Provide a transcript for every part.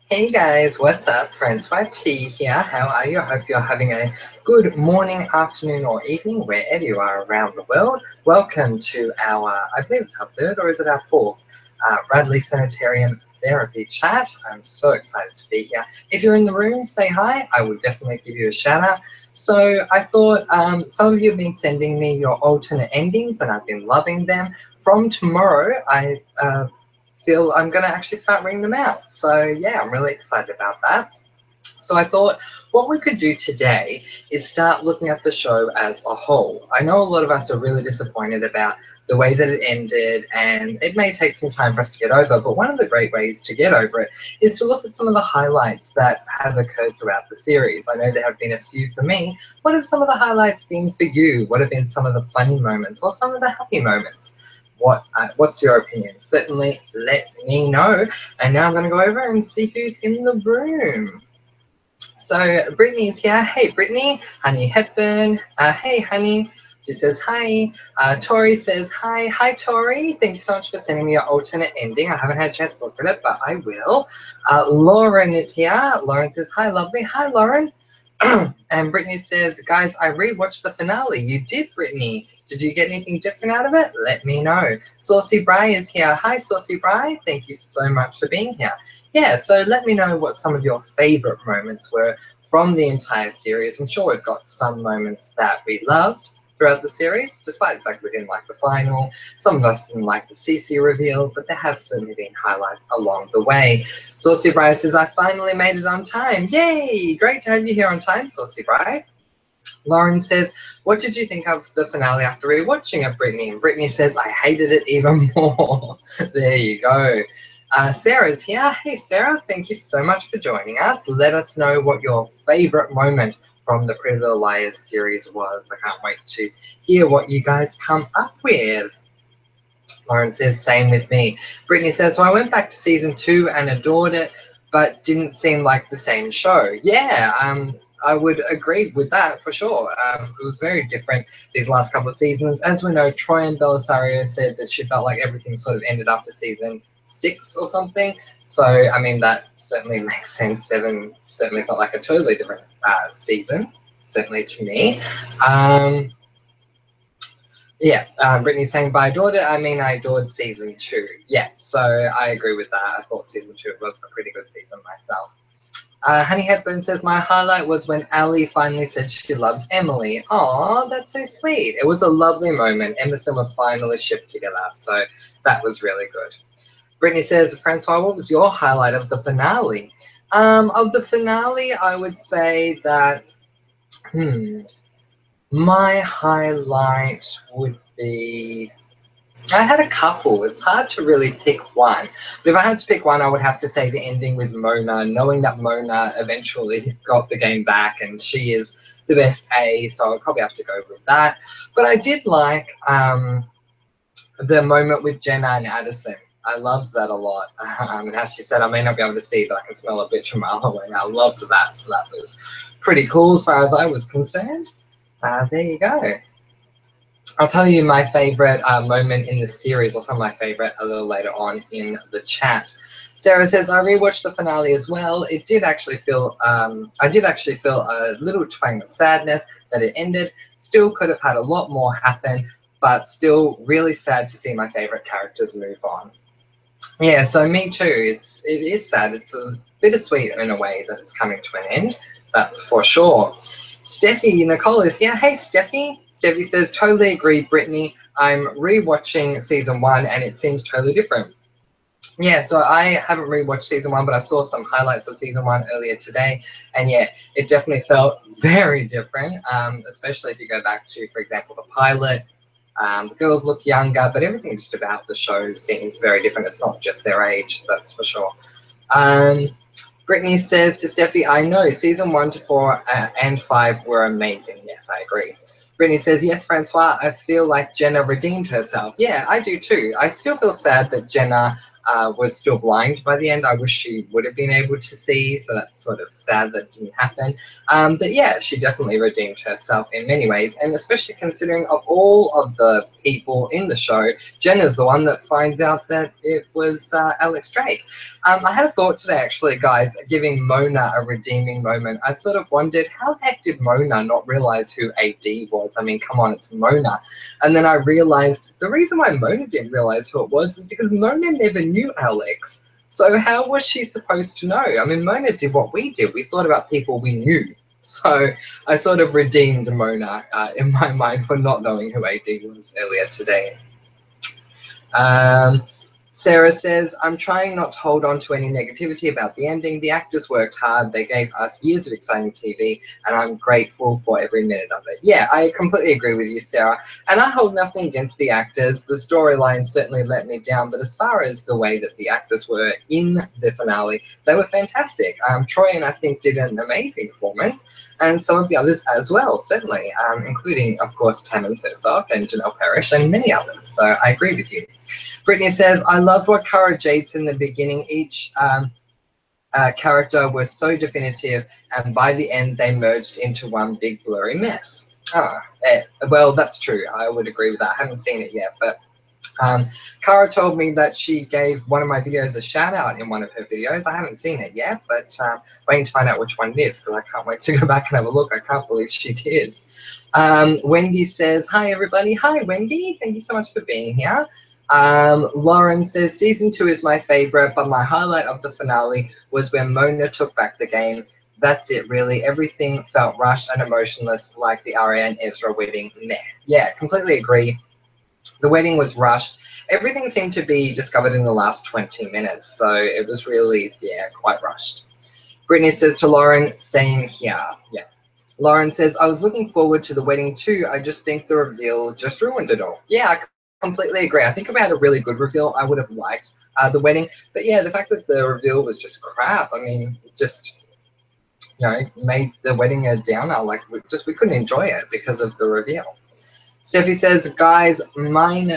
Hey guys, what's up? Francois T here. How are you? I hope you're having a good morning, afternoon, or evening, wherever you are around the world. Welcome to our, I believe it's our third, or is it our fourth, Radley Sanitarium Therapy chat. I'm so excited to be here. If you're in the room, say hi. I will definitely give you a shout out. So I thought some of you have been sending me your alternate endings, and I've been loving them. From tomorrow, I feel I'm going to actually start reading them out. So yeah, I'm really excited about that. So I thought what we could do today is start looking at the show as a whole. I know a lot of us are really disappointed about the way that it ended, and it may take some time for us to get over, but one of the great ways to get over it is to look at some of the highlights that have occurred throughout the series. I know there have been a few for me. What have some of the highlights been for you? What have been some of the funny moments or some of the happy moments? What's your opinion? Certainly let me know. And now I'm going to go over and see who's in the room. So Brittany's here. Hey Brittany. Honey Hepburn. Hey honey. She says hi. Tori says hi. Hi Tori. Thank you so much for sending me your alternate ending. I haven't had a chance to look at it, but I will. Lauren is here. Lauren says hi lovely. Hi Lauren. And Brittany says, guys, I rewatched the finale. You did, Brittany. Did you get anything different out of it? Let me know. Saucy Bri is here. Hi, Saucy Bri. Thank you so much for being here. Yeah, so let me know what some of your favorite moments were from the entire series. I'm sure we've got some moments that we loved throughout the series, despite the fact we didn't like the final. Some of us didn't like the CC reveal, but there have certainly been highlights along the way. Saucy Bri says, I finally made it on time. Yay! Great to have you here on time, Saucy Bri. Lauren says, what did you think of the finale after rewatching it, Brittany? And Brittany says, I hated it even more. There you go. Sarah's here. Hey, Sarah, thank you so much for joining us. Let us know what your favorite moment from the Pretty Little Liars series was. I can't wait to hear what you guys come up with. Lauren says, same with me. Brittany says, well, I went back to season 2 and adored it, but didn't seem like the same show. Yeah, I would agree with that for sure. It was very different these last couple of seasons. As we know, Troy and Belisario said that she felt like everything sort of ended after season 6 or something. So, I mean, that certainly makes sense. 7 certainly felt like a totally different season, certainly to me. Yeah, Brittany's saying, by adored it, I mean I adored season 2. Yeah, so I agree with that. I thought season 2 was a pretty good season myself. Honey Hepburn says, my highlight was when Ali finally said she loved Emily. Aw, that's so sweet. It was a lovely moment. Emerson were finally shipped together, so that was really good. Brittany says, Francois, what was your highlight of the finale? Of the finale, I would say that, my highlight would be, I had a couple. It's hard to really pick one. But if I had to pick one, I would have to say the ending with Mona, knowing that Mona eventually got the game back and she is the best A, so I'd probably have to go with that. But I did like the moment with Jenna and Addison. I loved that a lot. And as she said, I may not be able to see, but I can smell a bitch a mile away. I loved that. So that was pretty cool as far as I was concerned. There you go. I'll tell you my favorite moment in the series, or some of my favorite, a little later on in the chat. Sarah says, I rewatched the finale as well. It did actually feel, I did actually feel a little twang of sadness that it ended. Still could have had a lot more happen, but still really sad to see my favorite characters move on. Yeah, so me too. It is sad. It's a bittersweet in a way that it's coming to an end. That's for sure. Steffi Nicole is here. Hey, Steffi. Steffi says, totally agree, Brittany. I'm rewatching season 1 and it seems totally different. Yeah, so I haven't rewatched season 1, but I saw some highlights of season 1 earlier today. And yeah, it definitely felt very different, especially if you go back to, for example, the pilot. The girls look younger, but everything just about the show seems very different. It's not just their age, that's for sure. Brittany says to Steffi, I know, season 1 to 4 and 5 were amazing. Yes, I agree. Brittany says, yes, Francois, I feel like Jenna redeemed herself. Yeah, I do too. I still feel sad that Jenna was still blind by the end. I wish she would have been able to see, so that's sort of sad that didn't happen. But yeah, she definitely redeemed herself in many ways, and especially considering of all of the people in the show, Jenna's the one that finds out that it was Alex Drake. I had a thought today, actually, guys, giving Mona a redeeming moment. I sort of wondered, how the heck did Mona not realize who AD was? I mean, come on, it's Mona. And then I realized the reason why Mona didn't realize who it was is because Mona never knew Alex. So how was she supposed to know? I mean, Mona did what we did. We thought about people we knew. So I sort of redeemed Mona in my mind for not knowing who AD was earlier today. Sarah says, I'm trying not to hold on to any negativity about the ending. The actors worked hard. They gave us years of exciting TV, and I'm grateful for every minute of it. Yeah, I completely agree with you, Sarah. And I hold nothing against the actors. The storyline certainly let me down, but as far as the way that the actors were in the finale, they were fantastic. Troy, and I think, did an amazing performance, and some of the others as well, certainly, including, of course, Tammin Sursok and Janelle Parrish and many others. So I agree with you. Brittany says, I loved what Cara Jade said in the beginning. Each character was so definitive, and by the end, they merged into one big blurry mess. Well, that's true. I would agree with that. I haven't seen it yet, but Cara told me that she gave one of my videos a shout out in one of her videos. I haven't seen it yet, but waiting to find out which one it is because I can't wait to go back and have a look. I can't believe she did. Wendy says, hi everybody. Hi Wendy, thank you so much for being here. Lauren says, season 2 is my favorite, but my highlight of the finale was when Mona took back the game. That's it, really. Everything felt rushed and emotionless, like the Arya and Ezra wedding. Meh. Yeah, completely agree. The wedding was rushed. Everything seemed to be discovered in the last 20 minutes, so it was really, yeah, quite rushed. Brittany says to Lauren, same here. Yeah. Lauren says, I was looking forward to the wedding too. I just think the reveal just ruined it all. Yeah, I completely agree. I think if I had a really good reveal, I would have liked the wedding. But yeah, the fact that the reveal was just crap, I mean, just, you know, made the wedding a downer. Like, we couldn't enjoy it because of the reveal. Steffi says, guys, minor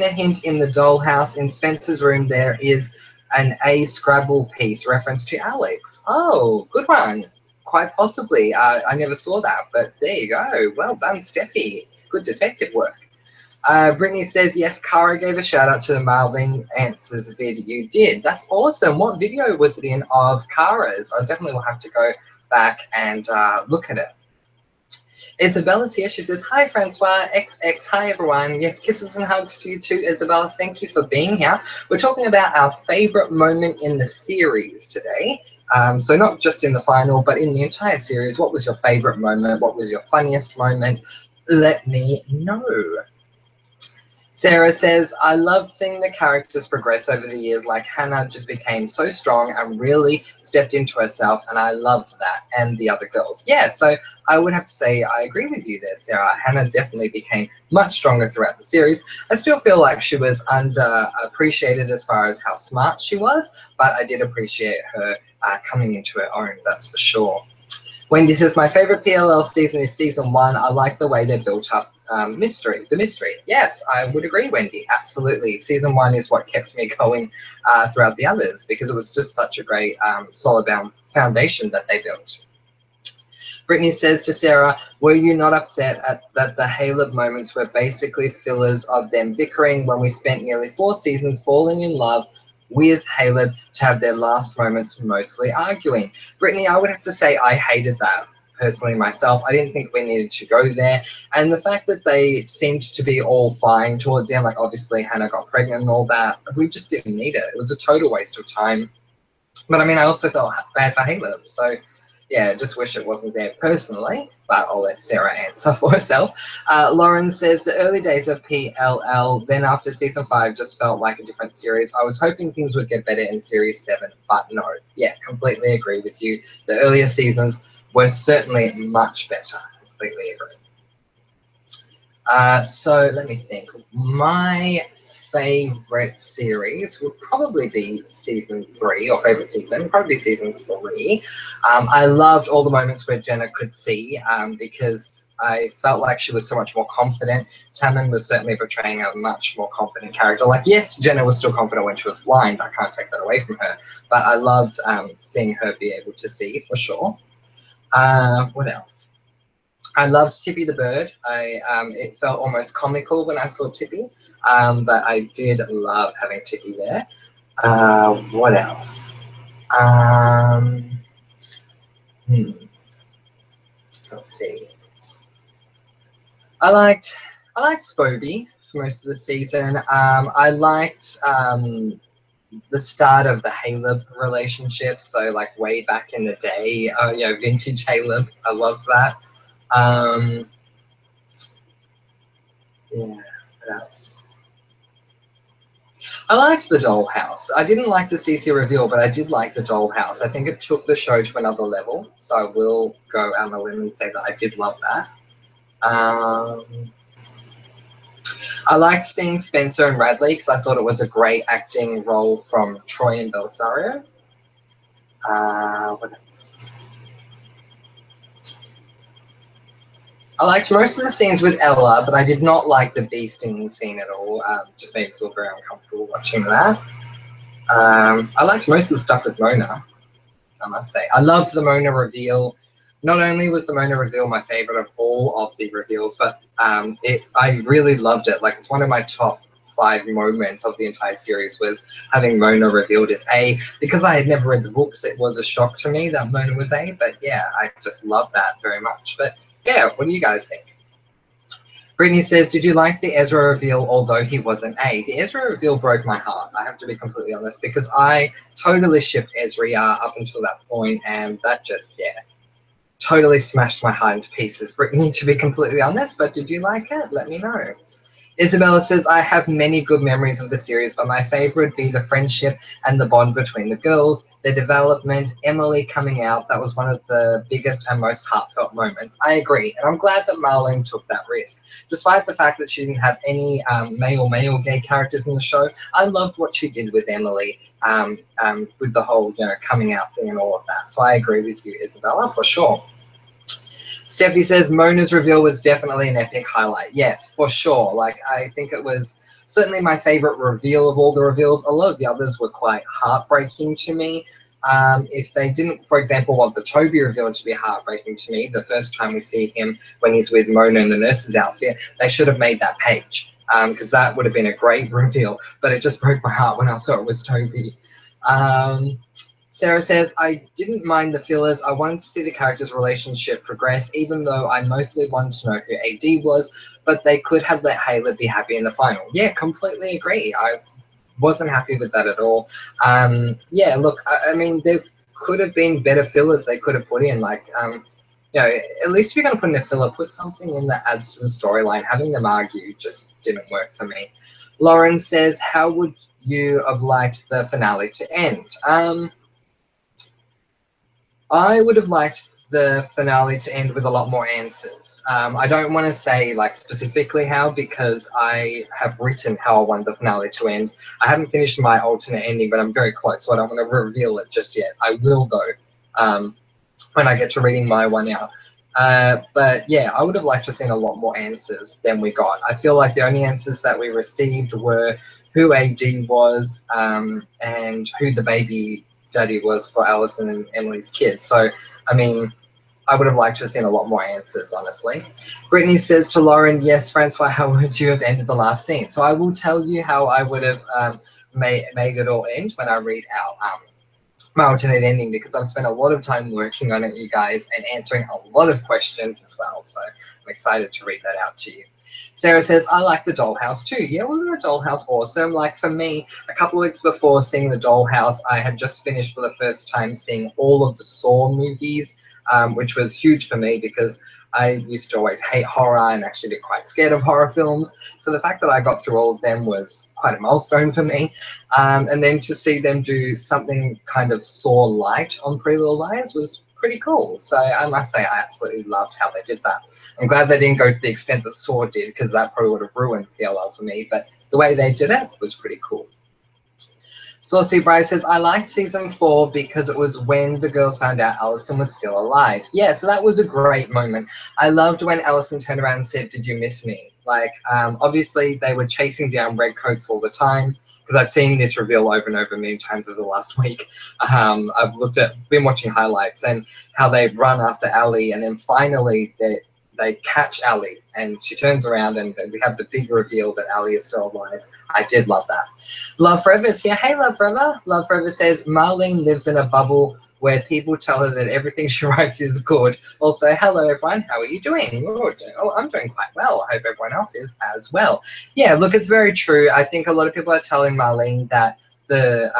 hint in the dollhouse in Spencer's room. There is an A Scrabble piece reference to Alex. Oh, good one. Quite possibly. I never saw that, but there you go. Well done, Steffi. Good detective work. Brittany says, yes, Cara gave a shout out to the Marlene Answers vid you did. That's awesome. What video was it in of Cara's? I definitely will have to go back and look at it. Isabella's here. She says, hi, Francois. XX. Hi, everyone. Yes, kisses and hugs to you too, Isabella. Thank you for being here. We're talking about our favorite moment in the series today. So not just in the final, but in the entire series. What was your favorite moment? What was your funniest moment? Let me know. Sarah says, I loved seeing the characters progress over the years. Like Hannah just became so strong and really stepped into herself, and I loved that, and the other girls. Yeah, so I would have to say I agree with you there, Sarah. Hannah definitely became much stronger throughout the series. I still feel like she was underappreciated as far as how smart she was, but I did appreciate her coming into her own, that's for sure. Wendy says, my favorite PLL season is season 1. I like the way they built up the mystery. Yes, I would agree, Wendy. Absolutely. Season 1 is what kept me going throughout the others because it was just such a great solid foundation that they built. Brittany says to Sarah, were you not upset that the Caleb moments were basically fillers of them bickering when we spent nearly 4 seasons falling in love with Caleb to have their last moments mostly arguing? Brittany, I would have to say I hated that personally myself. I didn't think we needed to go there. And the fact that they seemed to be all fine towards the end, like obviously Hannah got pregnant and all that, we just didn't need it. It was a total waste of time. But I mean, I also felt bad for Caleb. So yeah, just wish it wasn't there personally, but I'll let Sarah answer for herself. Lauren says, the early days of PLL, then after season 5 just felt like a different series. I was hoping things would get better in series 7, but no. Yeah, completely agree with you. The earlier seasons were certainly much better. Completely agree. So let me think. My favorite series would probably be season 3, or favorite season, probably season 3. I loved all the moments where Jenna could see because I felt like she was so much more confident. Tammin was certainly portraying a much more confident character. Like, yes, Jenna was still confident when she was blind. I can't take that away from her. But I loved seeing her be able to see, for sure. What else? I loved Tippy the bird. It felt almost comical when I saw Tippy, but I did love having Tippy there. What else? Let's see. I liked Spoby for most of the season. I liked the start of the Caleb relationship. So like way back in the day, vintage Caleb. I loved that. Yeah. What else? I liked the dollhouse. I didn't like the CC reveal, but I did like the dollhouse. I think it took the show to another level. So I will go out on a limb and say that I did love that. I liked seeing Spencer and Radley because I thought it was a great acting role from Troy and Belisario. What else? I liked most of the scenes with Ella, but I did not like the bee stinging scene at all. Just made me feel very uncomfortable watching that. I liked most of the stuff with Mona, I must say. I loved the Mona reveal. Not only was the Mona reveal my favorite of all of the reveals, but I really loved it. Like, it's one of my top 5 moments of the entire series was having Mona revealed as A. Because I had never read the books, it was a shock to me that Mona was A. But yeah, I just loved that very much. But yeah, what do you guys think? Brittany says, did you like the Ezra reveal, although he wasn't A? The Ezra reveal broke my heart, I have to be completely honest, because I totally shipped Ezra up until that point, and that just, yeah, totally smashed my heart into pieces, Brittany, to be completely honest. But did you like it? Let me know. Isabella says, I have many good memories of the series, but my favorite would be the friendship and the bond between the girls, their development, Emily coming out. That was one of the biggest and most heartfelt moments. I agree, and I'm glad that Marlene took that risk. Despite the fact that she didn't have any male gay characters in the show, I loved what she did with Emily, with the whole, coming out thing and all of that. So I agree with you, Isabella, for sure. Steffi says Mona's reveal was definitely an epic highlight. Yes, for sure. Like, I think it was certainly my favorite reveal of all the reveals. A lot of the others were quite heartbreaking to me. If they didn't, for example, want the Toby reveal to be heartbreaking to me, the first time we see him when he's with Mona in the nurse's outfit, they should have made that Paige, because that would have been a great reveal. But it just broke my heart when I saw it was Toby. Sarah says, I didn't mind the fillers. I wanted to see the characters' relationship progress, even though I mostly wanted to know who AD was, but they could have let Hayla be happy in the final. Yeah, completely agree. I wasn't happy with that at all. Yeah, look, I mean, there could have been better fillers they could have put in. Like, at least if you're going to put in a filler, put something in that adds to the storyline. Having them argue just didn't work for me. Lauren says, how would you have liked the finale to end? I would have liked the finale to end with a lot more answers. I don't want to say like specifically how, because I have written how I want the finale to end. I haven't finished my alternate ending, but I'm very close, so I don't want to reveal it just yet. I will though, when I get to reading my one out. But yeah, I would have liked to have seen a lot more answers than we got. I feel like the only answers that we received were who AD was, and who the baby daddy was for Allison and Emily's kids. So, I mean, I would have liked to have seen a lot more answers, honestly. Brittany says to Lauren, yes, Francois, how would you have ended the last scene? So I will tell you how I would have made it all end when I read out my alternate ending, because I've spent a lot of time working on it, you guys, and answering a lot of questions as well. So I'm excited to read that out to you. Sarah says, I like the dollhouse too. Yeah, wasn't the dollhouse awesome? Like, for me, a couple of weeks before seeing the dollhouse, I had just finished for the first time seeing all of the Saw movies, which was huge for me because I used to always hate horror and actually be quite scared of horror films. So the fact that I got through all of them was quite a milestone for me. And then to see them do something kind of Saw light on Pretty Little Liars was pretty cool. So I must say I absolutely loved how they did that. I'm glad they didn't go to the extent that Saw did, because that probably would have ruined PLL for me. But the way they did it was pretty cool. Saucy Bryce says, I liked season 4 because it was when the girls found out Allison was still alive. Yeah, so that was a great moment. I loved when Allison turned around and said, did you miss me? Like, obviously they were chasing down redcoats all the time, because I've seen this reveal over and over many times over the last week. I've been watching highlights and how they run after Allie, and then finally they catch Allie and she turns around and we have the big reveal that Allie is still alive. I did love that. Love Forever is here. Hey, Love Forever. Love Forever says, Marlene lives in a bubble where people tell her that everything she writes is good. Also, hello, everyone. How are you doing? Oh, I'm doing quite well. I hope everyone else is as well. Yeah, look, it's very true. I think a lot of people are telling Marlene that the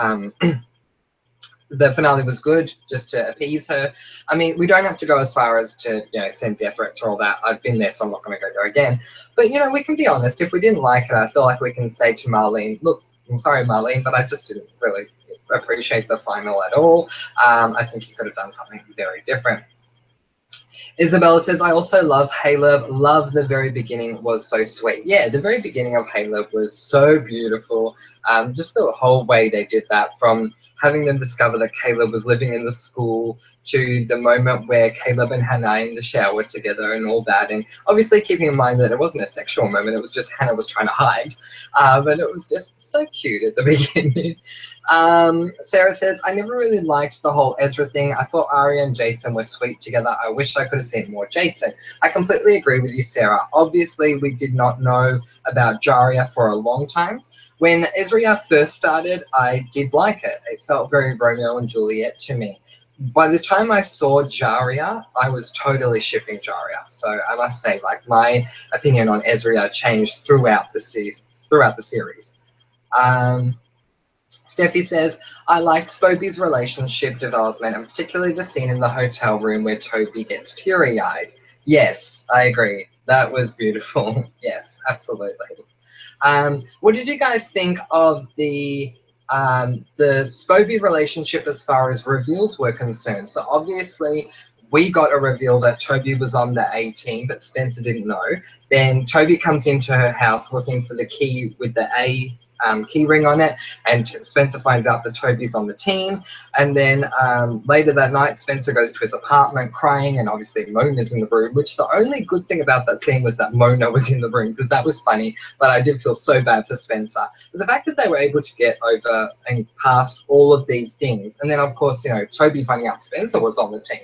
finale was good just to appease her. I mean, we don't have to go as far as to, send death threats or all that. I've been there, so I'm not going to go there again. But, we can be honest. If we didn't like it, I feel like we can say to Marlene, look, I'm sorry, Marlene, but I just didn't really appreciate the final at all. I think you could have done something very different. Isabella says, I also love Caleb. Love the very beginning was so sweet. Yeah, the very beginning of Caleb was so beautiful. Just the whole way they did that, from having them discover that Caleb was living in the school to the moment where Caleb and Hannah are in the shower together and all that. And obviously keeping in mind that it wasn't a sexual moment. It was just Hannah was trying to hide. But it was just so cute at the beginning. Sarah says, I never really liked the whole Ezra thing. I thought Arya and Jason were sweet together. I wish I could have seen more Jason. I completely agree with you, Sarah. Obviously, we did not know about Jaria for a long time. When Ezra first started, I did like it. It felt very Romeo and Juliet to me. By the time I saw Jaria, I was totally shipping Jaria. So I must say, like, my opinion on Ezra changed throughout the series. Steffi says, I liked Spoby's relationship development, and particularly the scene in the hotel room where Toby gets teary-eyed. Yes, I agree. That was beautiful. Yes, absolutely. What did you guys think of the Spoby relationship as far as reveals were concerned? So obviously we got a reveal that Toby was on the A team, but Spencer didn't know. Then Toby comes into her house looking for the key with the A key ring on it, and Spencer finds out that Toby's on the team. And then later that night, Spencer goes to his apartment crying, and obviously Mona's in the room, which the only good thing about that scene was that Mona was in the room, because that was funny, but I did feel so bad for Spencer. But the fact that they were able to get over and past all of these things, and then of course, Toby finding out Spencer was on the team,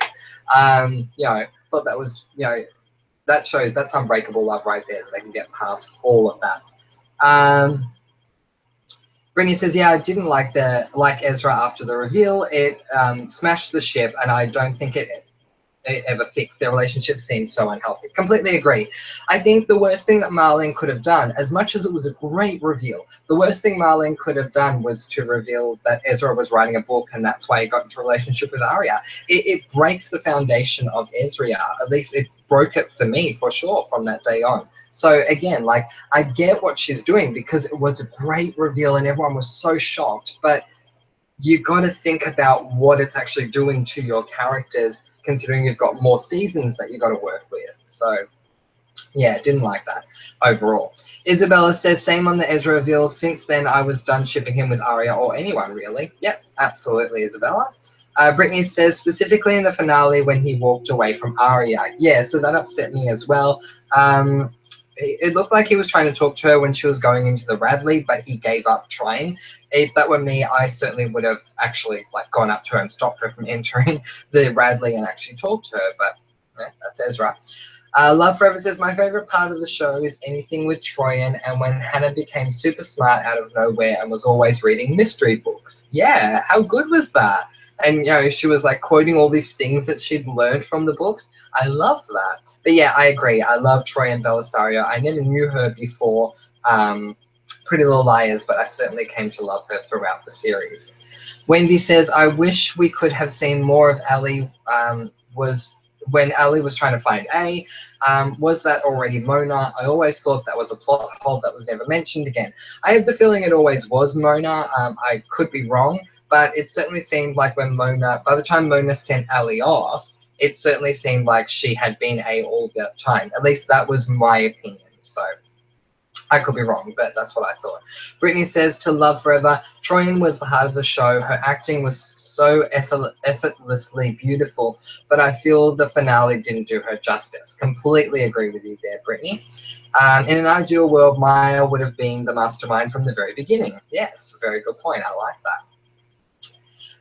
thought that was, that shows that's unbreakable love right there, that they can get past all of that. Brittany says, yeah, I didn't like Ezra after the reveal. It smashed the ship, and I don't think it ever fixed. Their relationship seemed so unhealthy. Completely agree. I think the worst thing that Marlene could have done, as much as it was a great reveal, the worst thing Marlene could have done was to reveal that Ezra was writing a book, and that's why he got into a relationship with Arya. It breaks the foundation of Ezra. At least it broke it for me, for sure, from that day on. So again, like, I get what she's doing because it was a great reveal and everyone was so shocked, but you got to think about what it's actually doing to your characters, considering you've got more seasons that you got to work with. So yeah, didn't like that overall. Isabella says, same on the Ezra reveal. Since then, I was done shipping him with Arya or anyone, really. Yep, absolutely, Isabella. Brittany says, specifically in the finale when he walked away from Arya. Yeah, so that upset me as well. It looked like he was trying to talk to her when she was going into the Radley, but he gave up trying. If that were me, I certainly would have actually gone up to her and stopped her from entering the Radley and actually talked to her, but that's Ezra. Love Forever says, my favorite part of the show is anything with Troyan, and when Hannah became super smart out of nowhere and was always reading mystery books. Yeah, how good was that? And, she was quoting all these things that she'd learned from the books. I loved that. But yeah, I agree. I love Troyan Belisario. I never knew her before Pretty Little Liars, but I certainly came to love her throughout the series. Wendy says, I wish we could have seen more of Allie when Allie was trying to find A. Was that already Mona? I always thought that was a plot hole that was never mentioned again. I have the feeling it always was Mona. I could be wrong, but it certainly seemed like by the time Mona sent Allie off, it certainly seemed like she had been A all the time. At least that was my opinion. So I could be wrong, but that's what I thought. Brittany says, to love forever. Troyan was the heart of the show. Her acting was so effortlessly beautiful, but I feel the finale didn't do her justice. Completely agree with you there, Brittany. In an ideal world, Maya would have been the mastermind from the very beginning. Yes, very good point. I like that.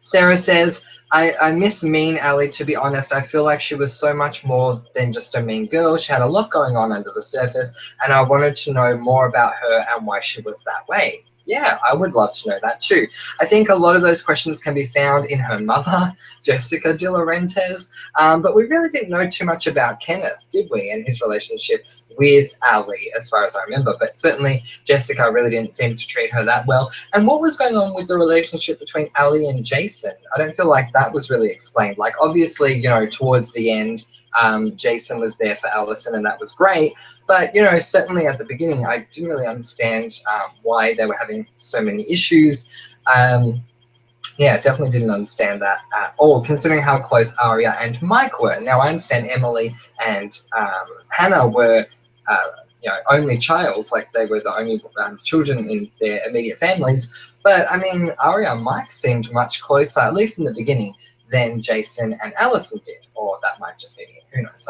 Sarah says, I miss Mean Ally, to be honest. I feel like she was so much more than just a mean girl. She had a lot going on under the surface, and I wanted to know more about her and why she was that way. Yeah, I would love to know that too. I think a lot of those questions can be found in her mother, Jessica De Laurentiis, but we really didn't know too much about Kenneth, did we, and his relationship with Ally, as far as I remember. But certainly Jessica really didn't seem to treat her that well. And what was going on with the relationship between Ally and Jason? I don't feel like that was really explained. Like, obviously, you know, towards the end, Jason was there for Allison, and that was great. But, you know, certainly at the beginning, I didn't really understand why they were having so many issues. Yeah, definitely didn't understand that at all, considering how close Arya and Mike were. Now, I understand Emily and Hannah were, you know, only child, like they were the only children in their immediate families. But, I mean, Arya and Mike seemed much closer, at least in the beginning, than Jason and Allison did. Or that might just be me, who knows.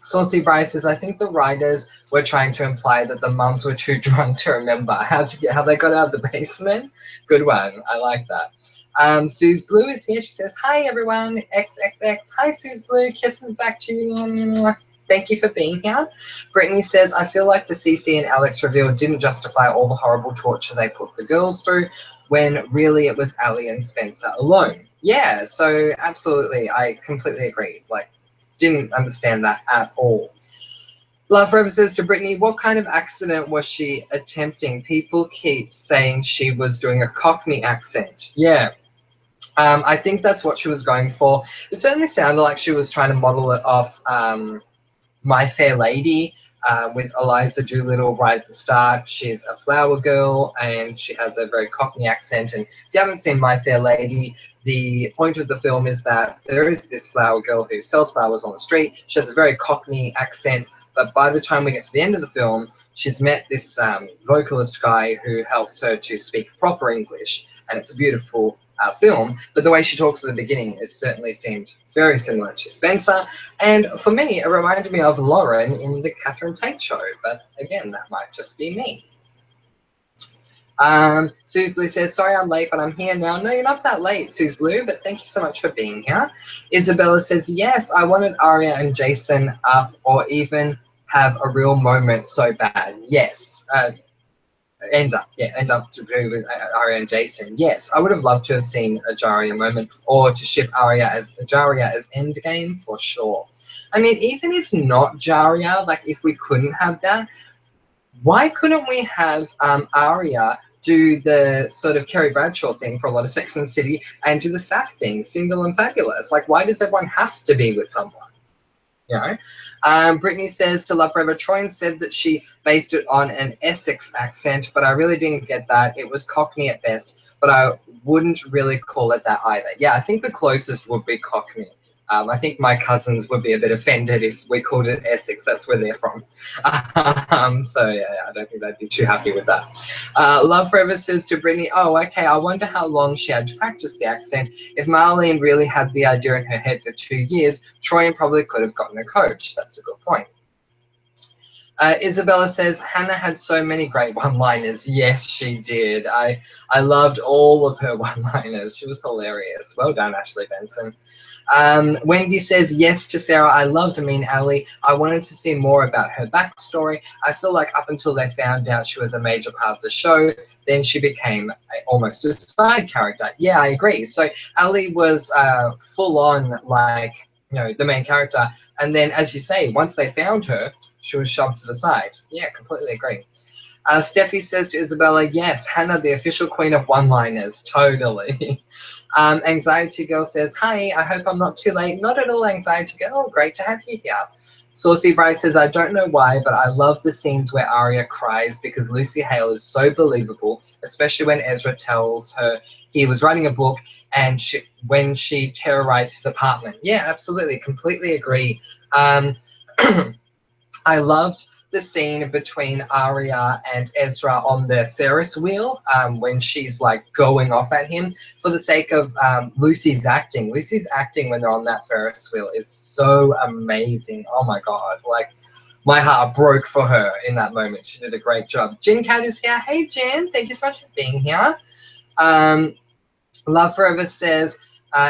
Saucy Bryce says, I think the writers were trying to imply that the mums were too drunk to remember how they got out of the basement. Good one. I like that. Suze Blue is here. She says, hi, everyone. XXX. Hi, Suze Blue. Kisses back to you. Thank you for being here. Brittany says, I feel like the CC and Alex reveal didn't justify all the horrible torture they put the girls through, when really it was Ally and Spencer alone. Yeah, so absolutely. I completely agree. Like, didn't understand that at all. Love Forever says to Brittany, what kind of accident was she attempting? People keep saying she was doing a Cockney accent. Yeah. I think that's what she was going for. It certainly sounded like she was trying to model it off My Fair Lady, with Eliza Doolittle right at the start. She's a flower girl and she has a very Cockney accent. And if you haven't seen My Fair Lady, the point of the film is that there is this flower girl who sells flowers on the street. She has a very Cockney accent, but by the time we get to the end of the film, she's met this vocalist guy who helps her to speak proper English, and it's a beautiful film. But the way she talks at the beginning has certainly seemed very similar to Spencer, and for me, it reminded me of Lauren in the Catherine Tate show, but again, that might just be me. Suze Blue says, sorry I'm late, but I'm here now. No, you're not that late, Suze Blue, but thank you so much for being here. Isabella says, yes, I wanted Arya and Jason up, or even have a real moment so bad. Yes. End up to do with Arya and Jason. Yes, I would have loved to have seen a Jarya moment, or to ship Jarya as Endgame for sure. I mean, even if not Jarya, like if we couldn't have that, why couldn't we have Arya do the sort of Carrie Bradshaw thing for a lot of Sex and the City, and do the Saf thing, Single and Fabulous? Like, why does everyone have to be with someone? You know, Brittany says, to love forever. Troyan said that she based it on an Essex accent, but I really didn't get that. It was Cockney at best, but I wouldn't really call it that either. Yeah, I think the closest would be Cockney. I think my cousins would be a bit offended if we called it Essex. That's where they're from. So yeah, I don't think they'd be too happy with that. Love Forever says to Brittany, oh, okay, I wonder how long she had to practice the accent. If Marlene really had the idea in her head for 2 years, Troyan probably could have gotten a coach. That's a good point. Isabella says, Hannah had so many great one-liners. Yes, she did. I loved all of her one-liners. She was hilarious. Well done, Ashley Benson. Wendy says, yes to Sarah. I loved Mean Ally. I wanted to see more about her backstory. I feel like up until they found out she was a major part of the show, then she became almost a side character. Yeah, I agree. So Ally was full on, like, you know, the main character. And then, as you say, once they found her, she was shoved to the side. Yeah, completely agree. Steffi says to Isabella, yes, Hannah, the official queen of one-liners. Totally. Anxiety Girl says, hi, I hope I'm not too late. Not at all, Anxiety Girl. Great to have you here. Saucy Bryce says, I don't know why, but I love the scenes where Arya cries because Lucy Hale is so believable, especially when Ezra tells her he was writing a book and when she terrorized his apartment. Yeah, absolutely. Completely agree. I loved the scene between Arya and Ezra on the Ferris wheel when she's like going off at him for the sake of Lucy's acting. Lucy's acting when they're on that Ferris wheel is so amazing. Oh my God, like my heart broke for her in that moment. She did a great job. Jin Cat is here. Hey Jin, thank you so much for being here. Love Forever says,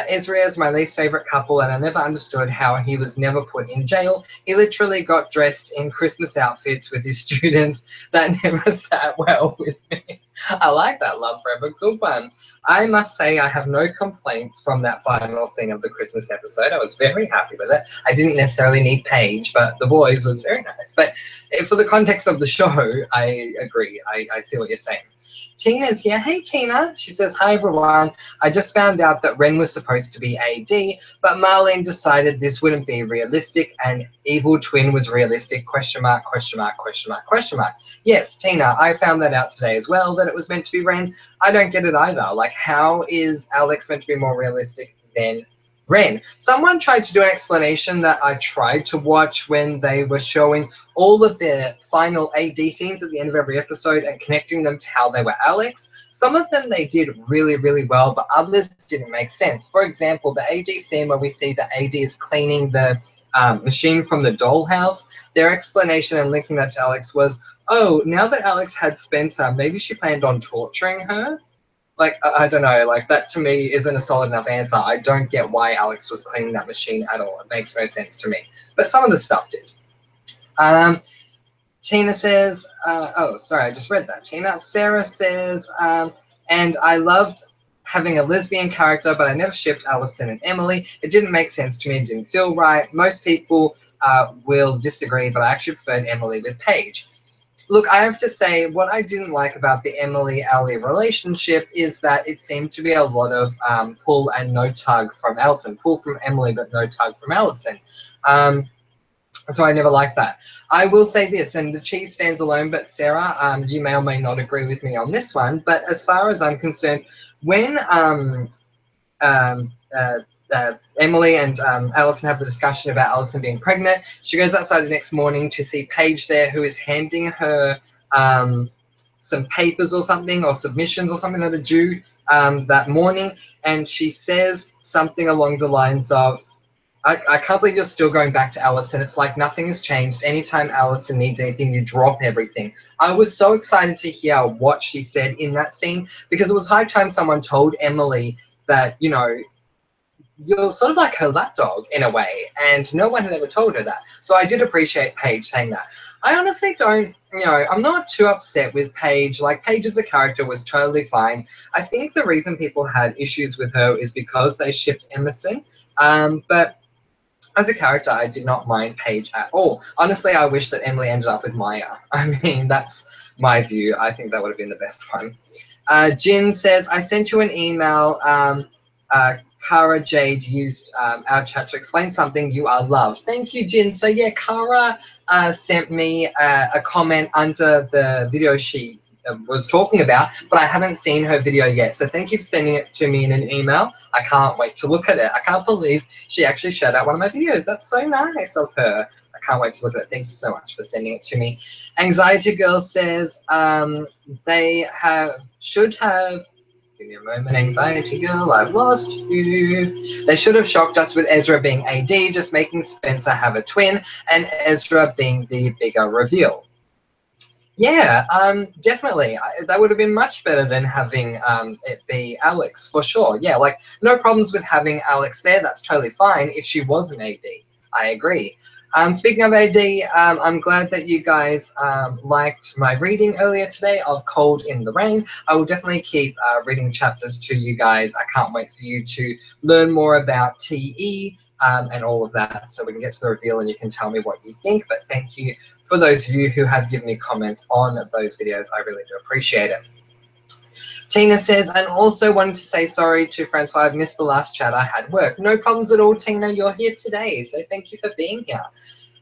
Ezra is my least favorite couple, and I never understood how he was never put in jail. He literally got dressed in Christmas outfits with his students. That never sat well with me. I like that, Love Forever. Good one. I must say I have no complaints from that final scene of the Christmas episode. I was very happy with it. I didn't necessarily need Paige, but the boys was very nice. But for the context of the show, I agree. I see what you're saying. Tina's here. Hey, Tina. She says, hi, everyone. I just found out that Ren was supposed to be AD, but Marlene decided this wouldn't be realistic and Evil Twin was realistic, question mark, question mark, question mark, question mark. Yes, Tina, I found that out today as well, that it was meant to be Ren. I don't get it either. Like, how is Alex meant to be more realistic than Ren? Someone tried to do an explanation that I tried to watch when they were showing all of their final AD scenes at the end of every episode and connecting them to how they were Alex. Some of them they did really, really well, but others didn't make sense. For example, the AD scene where we see the AD is cleaning the machine from the dollhouse, their explanation and linking that to Alex was, oh, now that Alex had Spencer, maybe she planned on torturing her? Like, I don't know, like that to me isn't a solid enough answer. I don't get why Alex was cleaning that machine at all. It makes no sense to me. But some of the stuff did. Tina says, oh, sorry, I just read that. Tina. Sarah says, and I loved having a lesbian character, but I never shipped Allison and Emily. It didn't make sense to me. It didn't feel right. Most people will disagree, but I actually preferred Emily with Paige. Look, I have to say, what I didn't like about the Emily-Allie relationship is that it seemed to be a lot of pull and no tug from Allison. Pull from Emily, but no tug from Allison. So I never liked that. I will say this, and the cheese stands alone, but Sarah, you may or may not agree with me on this one, but as far as I'm concerned, when Emily and Allison have the discussion about Allison being pregnant, she goes outside the next morning to see Paige there, who is handing her some papers or something, or submissions or something that are due that morning, and she says something along the lines of, I can't believe you're still going back to Allison. It's like nothing has changed. Anytime Allison needs anything, you drop everything. I was so excited to hear what she said in that scene, because it was high time someone told Emily that, you know, you're sort of like her lapdog in a way, and no one had ever told her that. So I did appreciate Paige saying that. I honestly don't, you know, I'm not too upset with Paige. Like, Paige as a character was totally fine. I think the reason people had issues with her is because they shipped Emerson. But as a character, I did not mind Paige at all. Honestly, I wish that Emily ended up with Maya. I mean, that's my view. I think that would have been the best one. Jin says, I sent you an email. Kara Jade used our chat to explain something. You are loved. Thank you, Jin. So yeah, Kara sent me a comment under the video she was talking about, but I haven't seen her video yet. So thank you for sending it to me in an email. I can't wait to look at it. I can't believe she actually shared out one of my videos. That's so nice of her. I can't wait to look at it. Thank you so much for sending it to me. Anxiety Girl says they should have. Give me a moment, Anxiety Girl, I've lost you. They should have shocked us with Ezra being AD, just making Spencer have a twin, and Ezra being the bigger reveal. Yeah, definitely. That would have been much better than having it be Alex, for sure. Yeah, like, no problems with having Alex there. That's totally fine if she was an AD. I agree. Speaking of AD, I'm glad that you guys liked my reading earlier today of Cold in the Rain. I will definitely keep reading chapters to you guys. I can't wait for you to learn more about TE and all of that, so we can get to the reveal and you can tell me what you think. But thank you for those of you who have given me comments on those videos. I really do appreciate it. Tina says, and also wanted to say sorry to Francois. I've missed the last chat. I had work. No problems at all, Tina. You're here today, so thank you for being here.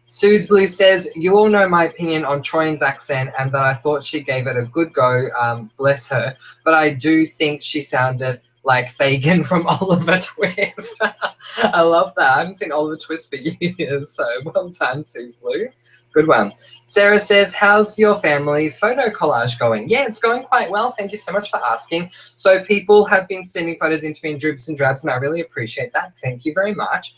Suze Blue says, you all know my opinion on Troyan's accent and that I thought she gave it a good go, bless her, but I do think she sounded like Fagin from Oliver Twist. I love that. I haven't seen Oliver Twist for years, so well done, Suze Blue. Good one. Sarah says, how's your family photo collage going? Yeah, it's going quite well. Thank you so much for asking. So people have been sending photos into me in dribs and drabs, and I really appreciate that. Thank you very much.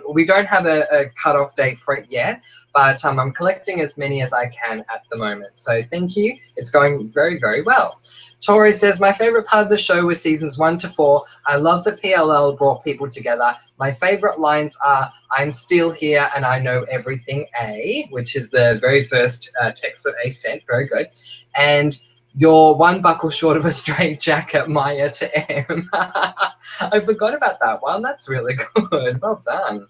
We don't have a cutoff date for it yet, but I'm collecting as many as I can at the moment. So thank you. It's going very, very well. Tori says, my favorite part of the show was seasons 1 to 4. I love that PLL brought people together. My favorite lines are, I'm still here and I know everything, A, which is the very first text that A sent. Very good. And you're one buckle short of a straight jacket, Maya to M. I forgot about that one. That's really good. Well done.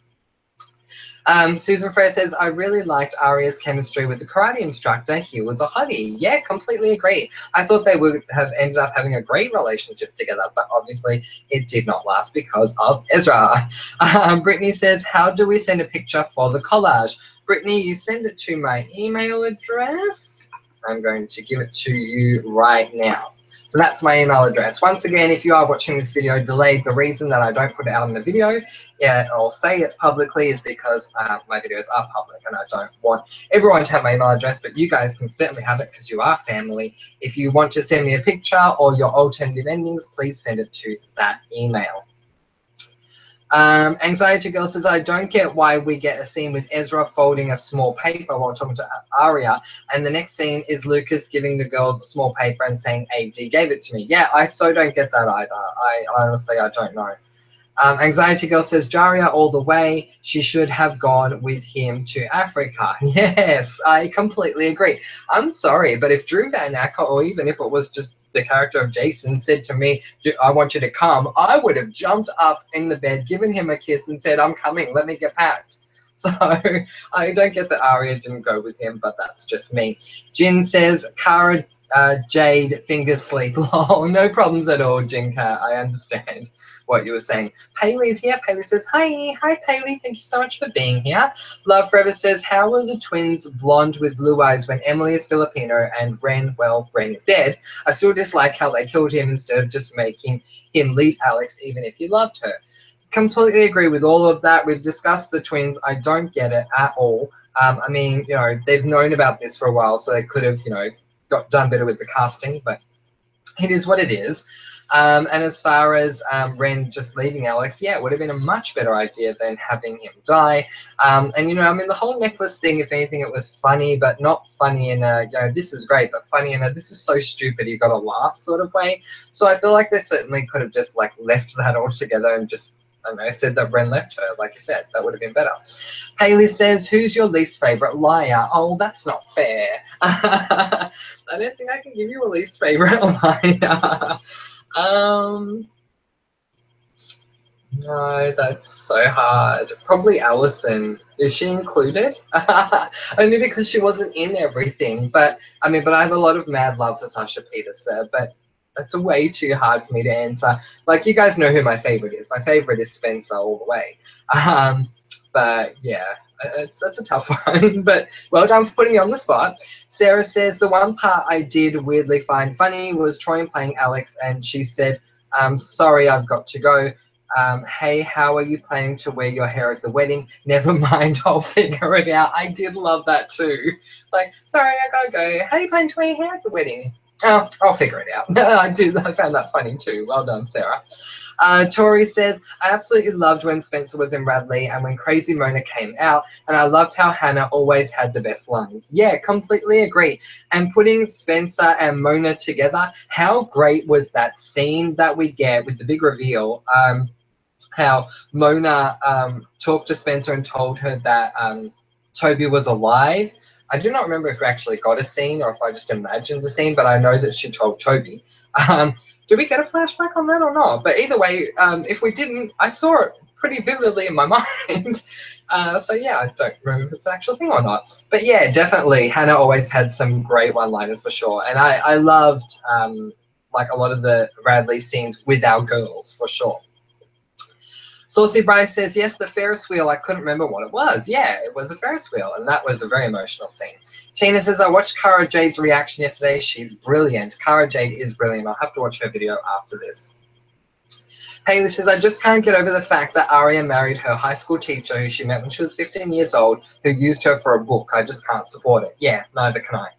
Susan Frere says, I really liked Aria's chemistry with the karate instructor. He was a hottie. Yeah, completely agree. I thought they would have ended up having a great relationship together, but obviously it did not last because of Ezra. Brittany says, how do we send a picture for the collage? Brittany, you send it to my email address. I'm going to give it to you right now. So that's my email address. Once again, if you are watching this video delayed, the reason that I don't put it out in the video, or say it publicly, is because my videos are public and I don't want everyone to have my email address, but you guys can certainly have it because you are family. If you want to send me a picture or your alternative endings, please send it to that email. Anxiety Girl says, I don't get why we get a scene with Ezra folding a small paper while talking to Arya, and the next scene is Lucas giving the girls a small paper and saying, AD gave it to me. Yeah, I so don't get that either. I honestly don't know. Anxiety Girl says, Jaria all the way. She should have gone with him to Africa. Yes, I completely agree. I'm sorry, but if Drew Van Acker, or even if it was just the character of Jason, said to me, I want you to come, I would have jumped up in the bed, given him a kiss and said, I'm coming, let me get packed. So I don't get that Arya didn't go with him, but that's just me. Jin says, Cara Jade finger sleep. Oh, no problems at all, Jinka. I understand what you were saying. Paley's here. Paley says, hi. Hi, Paley. Thank you so much for being here. Love Forever says, how were the twins blonde with blue eyes when Emily is Filipino and Ren, well, Ren is dead? I still dislike how they killed him instead of just making him leave Alex even if he loved her. Completely agree with all of that. We've discussed the twins. I don't get it at all. I mean, you know, they've known about this for a while, so they could have, you know, done better with the casting, but it is what it is. And as far as Ren just leaving Alex, yeah, it would have been a much better idea than having him die. And, you know, I mean, the whole necklace thing, if anything, it was funny, but not funny in a, you know, this is great, but funny in a, this is so stupid, you got to laugh sort of way. So I feel like they certainly could have just, like, left that altogether and just, I don't know, said that Ren left her, like you said. That would have been better. Haley says, who's your least favourite liar? Oh, that's not fair. I don't think I can give you a least favourite liar. No, that's so hard. Probably Allison. Is she included? Only because she wasn't in everything. But, I mean, but I have a lot of mad love for Sasha Peterson, but that's way too hard for me to answer. Like, you guys know who my favorite is. My favorite is Spencer all the way. But yeah, that's a tough one. But well done for putting me on the spot. Sarah says, the one part I did weirdly find funny was Troy playing Alex, and she said, sorry, I've got to go. Hey, how are you planning to wear your hair at the wedding? Never mind, I'll figure it out. I did love that too. Like, sorry, I gotta go. How are you planning to wear your hair at the wedding? Oh, I'll figure it out. I found that funny too. Well done, Sarah. Tori says, I absolutely loved when Spencer was in Radley and when Crazy Mona came out, and I loved how Hannah always had the best lines. Yeah, completely agree. And putting Spencer and Mona together, how great was that scene that we get with the big reveal? How Mona talked to Spencer and told her that Toby was alive. I do not remember if we actually got a scene or if I just imagined the scene, but I know that she told Toby. Did we get a flashback on that or not? But either way, if we didn't, I saw it pretty vividly in my mind. So yeah, I don't remember if it's an actual thing or not. But yeah, definitely, Hannah always had some great one-liners for sure. And I loved like a lot of the Radley scenes with our girls for sure. Saucy Bryce says, yes, the Ferris wheel. I couldn't remember what it was. Yeah, it was a Ferris wheel, and that was a very emotional scene. Tina says, I watched Cara Jade's reaction yesterday. She's brilliant. Cara Jade is brilliant. I'll have to watch her video after this. Haley says, I just can't get over the fact that Aria married her high school teacher who she met when she was 15 years old, who used her for a book. I just can't support it. Yeah, neither can I.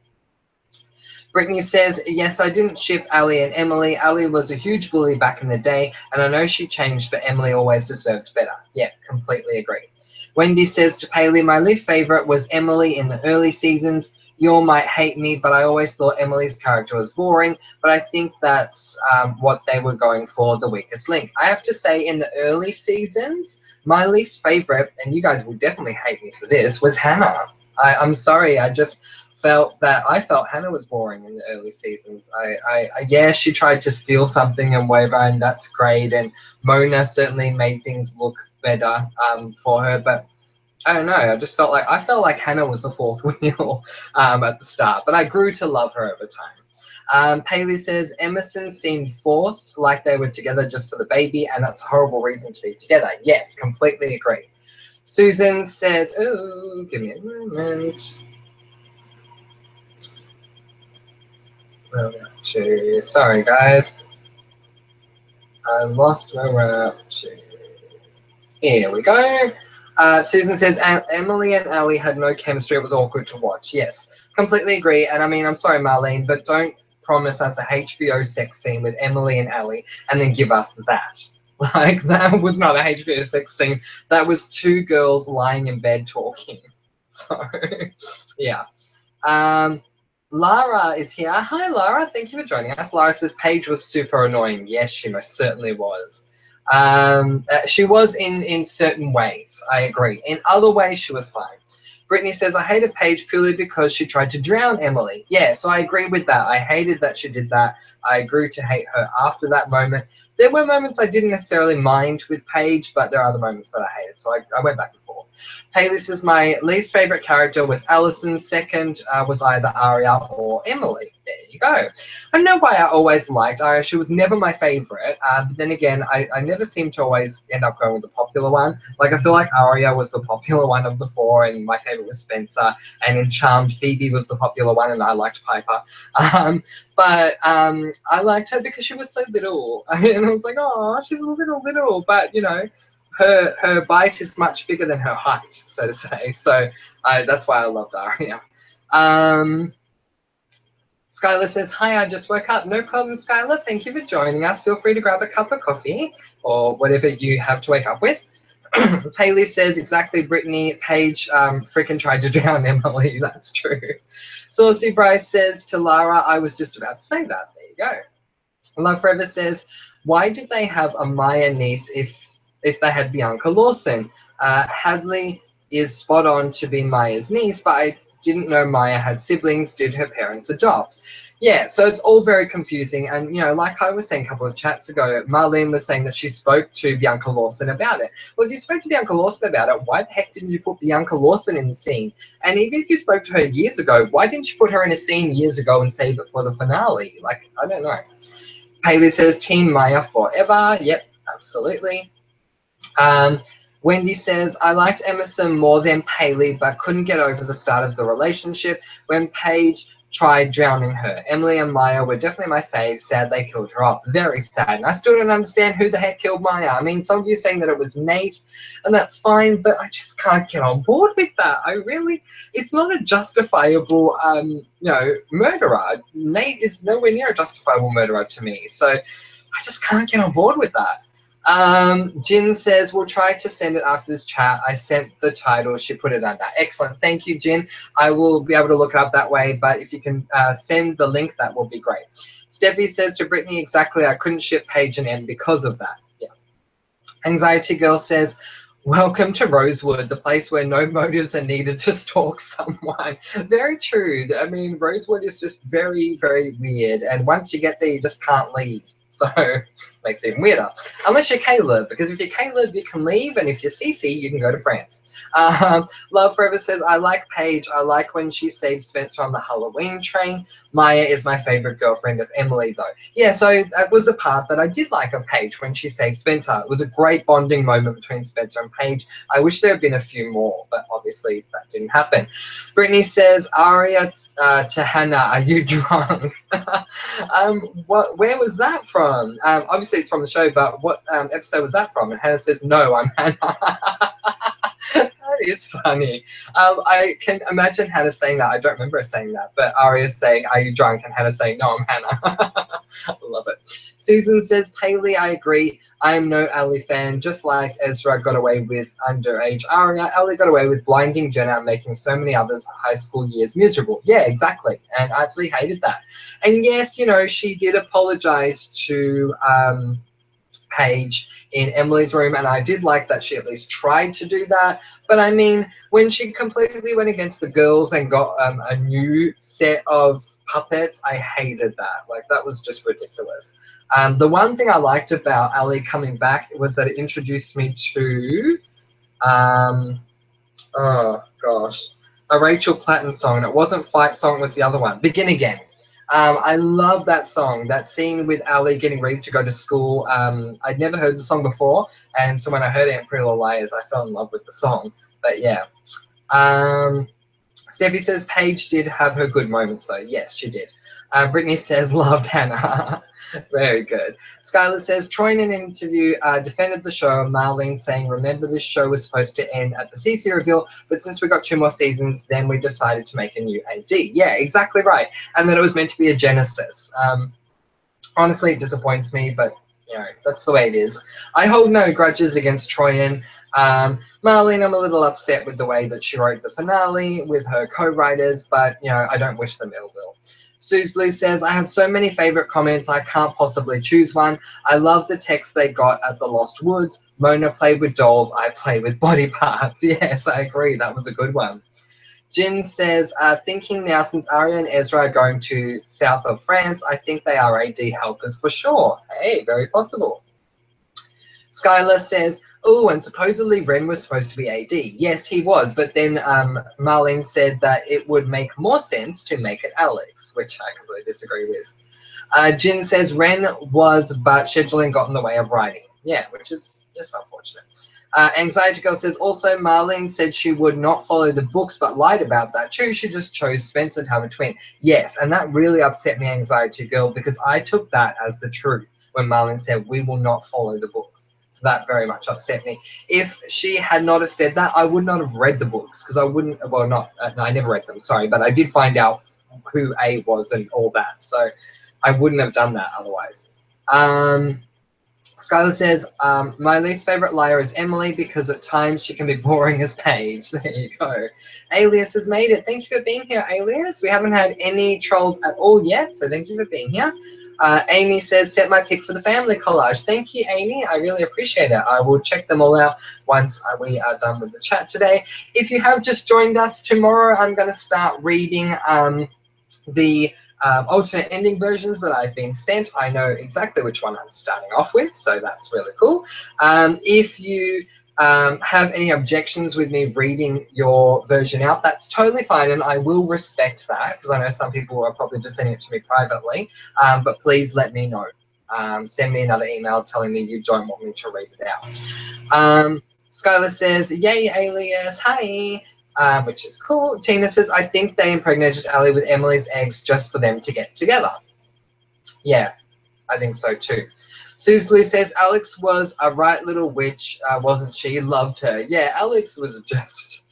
Brittany says, yes, I didn't ship Ali and Emily. Ali was a huge bully back in the day, and I know she changed, but Emily always deserved better. Yeah, completely agree. Wendy says to Paley, my least favourite was Emily in the early seasons. You all might hate me, but I always thought Emily's character was boring, but I think that's what they were going for, the weakest link. I have to say, in the early seasons, my least favourite, and you guys will definitely hate me for this, was Hannah. I'm sorry, I felt Hannah was boring in the early seasons. Yeah, she tried to steal something and whatever, and that's great. And Mona certainly made things look better for her, but I don't know. I felt like Hannah was the fourth wheel at the start, but I grew to love her over time. Paley says Emerson seemed forced, like they were together just for the baby, and that's a horrible reason to be together. Yes, completely agree. Susan says, "Oh, give me a moment." Sorry, guys. I lost where we're up to. Here we go. Susan says, Emily and Ali had no chemistry. It was awkward to watch. Yes, completely agree. And I mean, I'm sorry, Marlene, but don't promise us a HBO sex scene with Emily and Ali and then give us that. Like, that was not a HBO sex scene. That was two girls lying in bed talking. So, yeah. Lara is here. Hi, Lara. Thank you for joining us. Lara says Paige was super annoying. Yes, she most certainly was. She was in certain ways. I agree. In other ways, she was fine. Brittany says, I hated Paige purely because she tried to drown Emily. Yeah, so I agree with that. I hated that she did that. I grew to hate her after that moment. There were moments I didn't necessarily mind with Paige, but there are other moments that I hated. So I went back and forth. Haley says, my least favorite character was Allison. Second was either Aria or Emily. There you go. I don't know why I always liked Aria. She was never my favorite. But then again, I never seem to always end up going with the popular one. Like, I feel like Aria was the popular one of the four, and my favorite was Spencer. And in Charmed, Phoebe was the popular one, and I liked Piper. But I liked her because she was so little. And I was like, oh, she's a little. But, you know, her bite is much bigger than her height, so to say. So that's why I loved Aria. Skylar says, hi, I just woke up. No problem, Skylar. Thank you for joining us. Feel free to grab a cup of coffee or whatever you have to wake up with. Paley says, exactly, Brittany. Paige freaking tried to drown Emily. That's true. Saucy Bryce says to Lara, I was just about to say that. There you go. Love Forever says, why did they have a Maya niece if they had Bianca Lawson? Hadley is spot on to be Maya's niece, but I didn't know Maya had siblings. Did her parents adopt? Yeah, so it's all very confusing. And, you know, like I was saying a couple of chats ago, Marlene was saying that she spoke to Bianca Lawson about it. Well, if you spoke to Bianca Lawson about it, why the heck didn't you put Bianca Lawson in the scene? And even if you spoke to her years ago, why didn't you put her in a scene years ago and save it for the finale? Like, I don't know. Haley says, Team Maya forever. Yep, absolutely. Wendy says, I liked Emerson more than Paley, but couldn't get over the start of the relationship when Paige tried drowning her. Emily and Maya were definitely my faves. Sad they killed her off. Very sad. And I still don't understand who the heck killed Maya. I mean, some of you saying that it was Nate, and that's fine, but I just can't get on board with that. It's not a justifiable, murderer. Nate is nowhere near a justifiable murderer to me. So I just can't get on board with that. Jin says, we'll try to send it after this chat. I sent the title. She put it under. Excellent. Thank you, Jin. I will be able to look it up that way, but if you can send the link, that will be great. Steffi says to Brittany, exactly, I couldn't ship Paige and M because of that. Yeah. Anxiety Girl says, welcome to Rosewood, the place where no motives are needed to stalk someone. Very true. I mean, Rosewood is just very, very weird. And once you get there, you just can't leave. So makes it even weirder. Unless you're Caleb, because if you're Caleb, you can leave, and if you're Cece, you can go to France. Love Forever says, I like Paige. I like when she saves Spencer on the Halloween train. Maya is my favorite girlfriend of Emily, though. Yeah, so that was a part that I did like of Paige when she saved Spencer. It was a great bonding moment between Spencer and Paige. I wish there had been a few more, but obviously that didn't happen. Brittany says, Aria to Hannah, are you drunk? Where was that from? from? Obviously, it's from the show, but what episode was that from? And Hannah says, no, I'm Hannah. That is funny. I can imagine Hannah saying that. I don't remember her saying that, but Aria saying, are you drunk? And Hannah saying, no, I'm Hannah. I love it. Susan says, Paley, I agree. I am no Ali fan. Just like Ezra got away with underage Aria, Ali got away with blinding Jenna and making so many others' high school years miserable. Yeah, exactly. And I absolutely hated that. And yes, you know, she did apologize to Paige in Emily's room, and I did like that she at least tried to do that. But I mean, when she completely went against the girls and got a new set of puppets, I hated that. Like, that was just ridiculous. The one thing I liked about Ali coming back was that it introduced me to, oh gosh, a Rachel Platten song. And it wasn't Fight Song, it was the other one, Begin Again. I love that song, that scene with Ali getting ready to go to school. I'd never heard the song before, and so when I heard it in Pretty Little Liars, I fell in love with the song. But yeah. Steffi says Paige did have her good moments, though. Yes, she did. Brittany says, loved Hannah. Very good. Skylar says, Troy in an interview defended the show, Marlene saying, remember this show was supposed to end at the CC reveal, but since we got 2 more seasons, then we decided to make a new AD. Yeah, exactly right. And then it was meant to be a Genesis. Honestly, it disappoints me, but, you know, that's the way it is. I hold no grudges against Troyan. Marlene, I'm a little upset with the way that she wrote the finale with her co-writers, but, you know, I don't wish them ill will. Suze Blue says, I have so many favorite comments, I can't possibly choose one. I love the text they got at the Lost Woods. Mona played with dolls, I played with body parts. Yes, I agree. That was a good one. Jin says, thinking now since Arya and Ezra are going to south of France, I think they are AD helpers for sure. Hey, very possible. Skylar says, oh, and supposedly Ren was supposed to be AD. Yes, he was, but then Marlene said that it would make more sense to make it Alex, which I completely disagree with. Jin says Ren was, but scheduling got in the way of writing. Yeah, which is just unfortunate. Anxiety Girl says, also Marlene said she would not follow the books, but lied about that too. She just chose Spencer to have a twin. Yes, and that really upset me, Anxiety Girl, because I took that as the truth when Marlene said, we will not follow the books. So that very much upset me. If she had not have said that, I would not have read the books, because I wouldn't, well, no, I never read them, sorry, but I did find out who A was and all that. So I wouldn't have done that otherwise. Skylar says, my least favorite liar is Emily because at times she can be boring as Paige. There you go. Alias has made it. Thank you for being here, Alias. We haven't had any trolls at all yet, so thank you for being here. Amy says, set my pick for the family collage. Thank you, Amy. I really appreciate it. I will check them all out once we are done with the chat today. If you have just joined us, tomorrow I'm going to start reading the alternate ending versions that I've been sent. I know exactly which one I'm starting off with, so that's really cool. If you have any objections with me reading your version out, that's totally fine, and I will respect that, because I know some people are probably just sending it to me privately, but please let me know. Send me another email telling me you don't want me to read it out. Skylar says, yay, Alias, hi. Which is cool. Tina says, I think they impregnated Ali with Emily's eggs just for them to get together. Yeah, I think so too. Suze Blue says, Alex was a right little witch, wasn't she? Loved her. Yeah, Alex was just...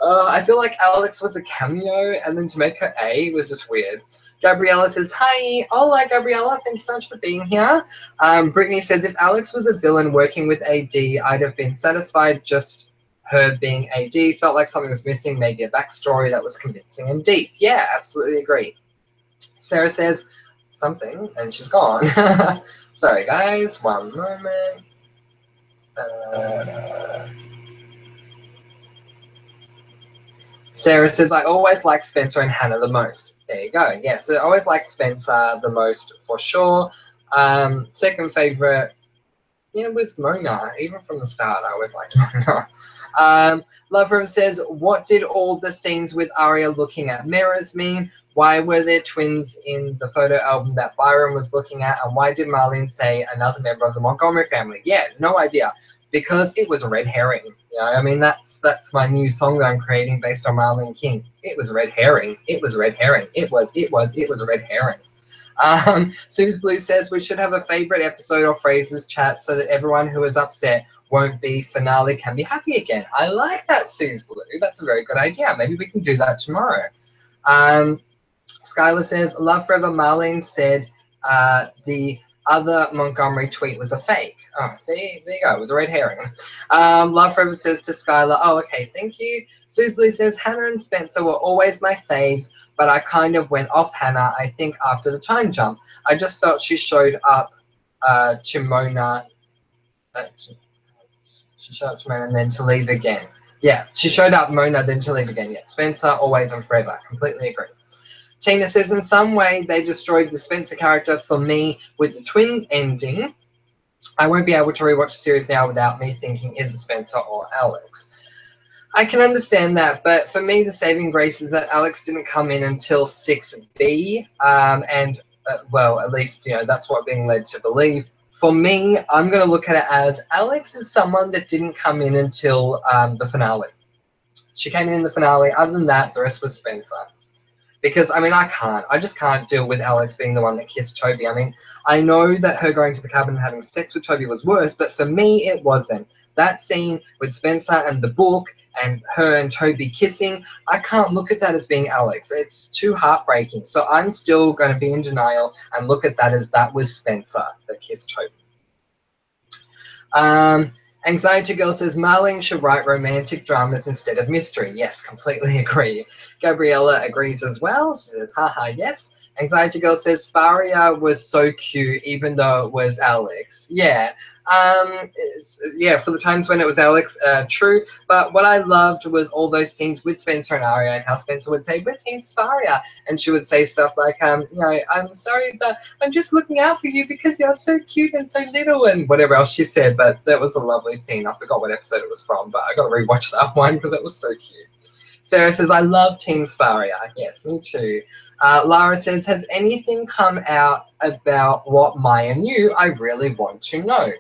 I feel like Alex was a cameo, and then to make her A was just weird. Gabriella says, hi. Hola, Gabriella. Thanks so much for being here. Brittany says, if Alex was a villain working with AD, I'd have been satisfied just her being AD. Felt like something was missing, maybe a backstory that was convincing and deep. Yeah, absolutely agree. Sarah says, something, and she's gone. Sorry, guys. One moment. Sarah says, I always like Spencer and Hannah the most. There you go. Yeah, so I always like Spencer the most for sure. Second favorite, yeah, was Mona. Even from the start, I always liked Mona. Love Room says, what did all the scenes with Arya looking at mirrors mean? Why were there twins in the photo album that Byron was looking at? And why did Marlene say another member of the Montgomery family? Yeah, no idea. Because it was a red herring. You know, I mean, that's my new song that I'm creating based on Marlene King. It was red herring. It was red herring. It was a red herring. Suze Blue says we should have a favorite episode or phrases chat so that everyone who is upset won't be finale can be happy again. I like that, Suze Blue. That's a very good idea. Maybe we can do that tomorrow. Skylar says, love forever. Marlene said the other Montgomery tweet was a fake. Oh, see, there you go. It was a red herring. Love forever says to Skylar, oh, okay, thank you. Suze Blue says, Hannah and Spencer were always my faves, but I kind of went off Hannah, I think, after the time jump. I just felt she showed up to Mona. She showed up to Mona and then to leave again. Yeah, she showed up Mona, then to leave again. Yeah, Spencer, always and forever. Completely agree. Tina says, in some way, they destroyed the Spencer character for me with the twin ending. I won't be able to rewatch the series now without me thinking, is it Spencer or Alex? I can understand that, but for me, the saving grace is that Alex didn't come in until 6B, well, at least, that's what being led to believe. For me, I'm going to look at it as Alex is someone that didn't come in until the finale. She came in the finale. Other than that, the rest was Spencer. Because, I mean, I just can't deal with Alex being the one that kissed Toby. I mean, I know that her going to the cabin and having sex with Toby was worse, but for me, it wasn't. That scene with Spencer and the book and her and Toby kissing, I can't look at that as being Alex. It's too heartbreaking. So I'm still going to be in denial and look at that as that was Spencer that kissed Toby. Anxiety Girl says, Marlene should write romantic dramas instead of mystery. Yes, completely agree. Gabriella agrees as well. She says, haha, yes. Anxiety Girl says, Sparia was so cute, even though it was Alex. Yeah. Yeah, for the times when it was Alex, true. But what I loved was all those scenes with Spencer and Aria and how Spencer would say, we're Team Sparia. And she would say stuff like, I'm sorry, but I'm just looking out for you because you're so cute and so little, and whatever else she said. But that was a lovely scene. I forgot what episode it was from, but I got to rewatch that one because it was so cute. Sarah says, I love Team Sparia. Yes, me too. Lara says, has anything come out about what Maya knew? I really want to know.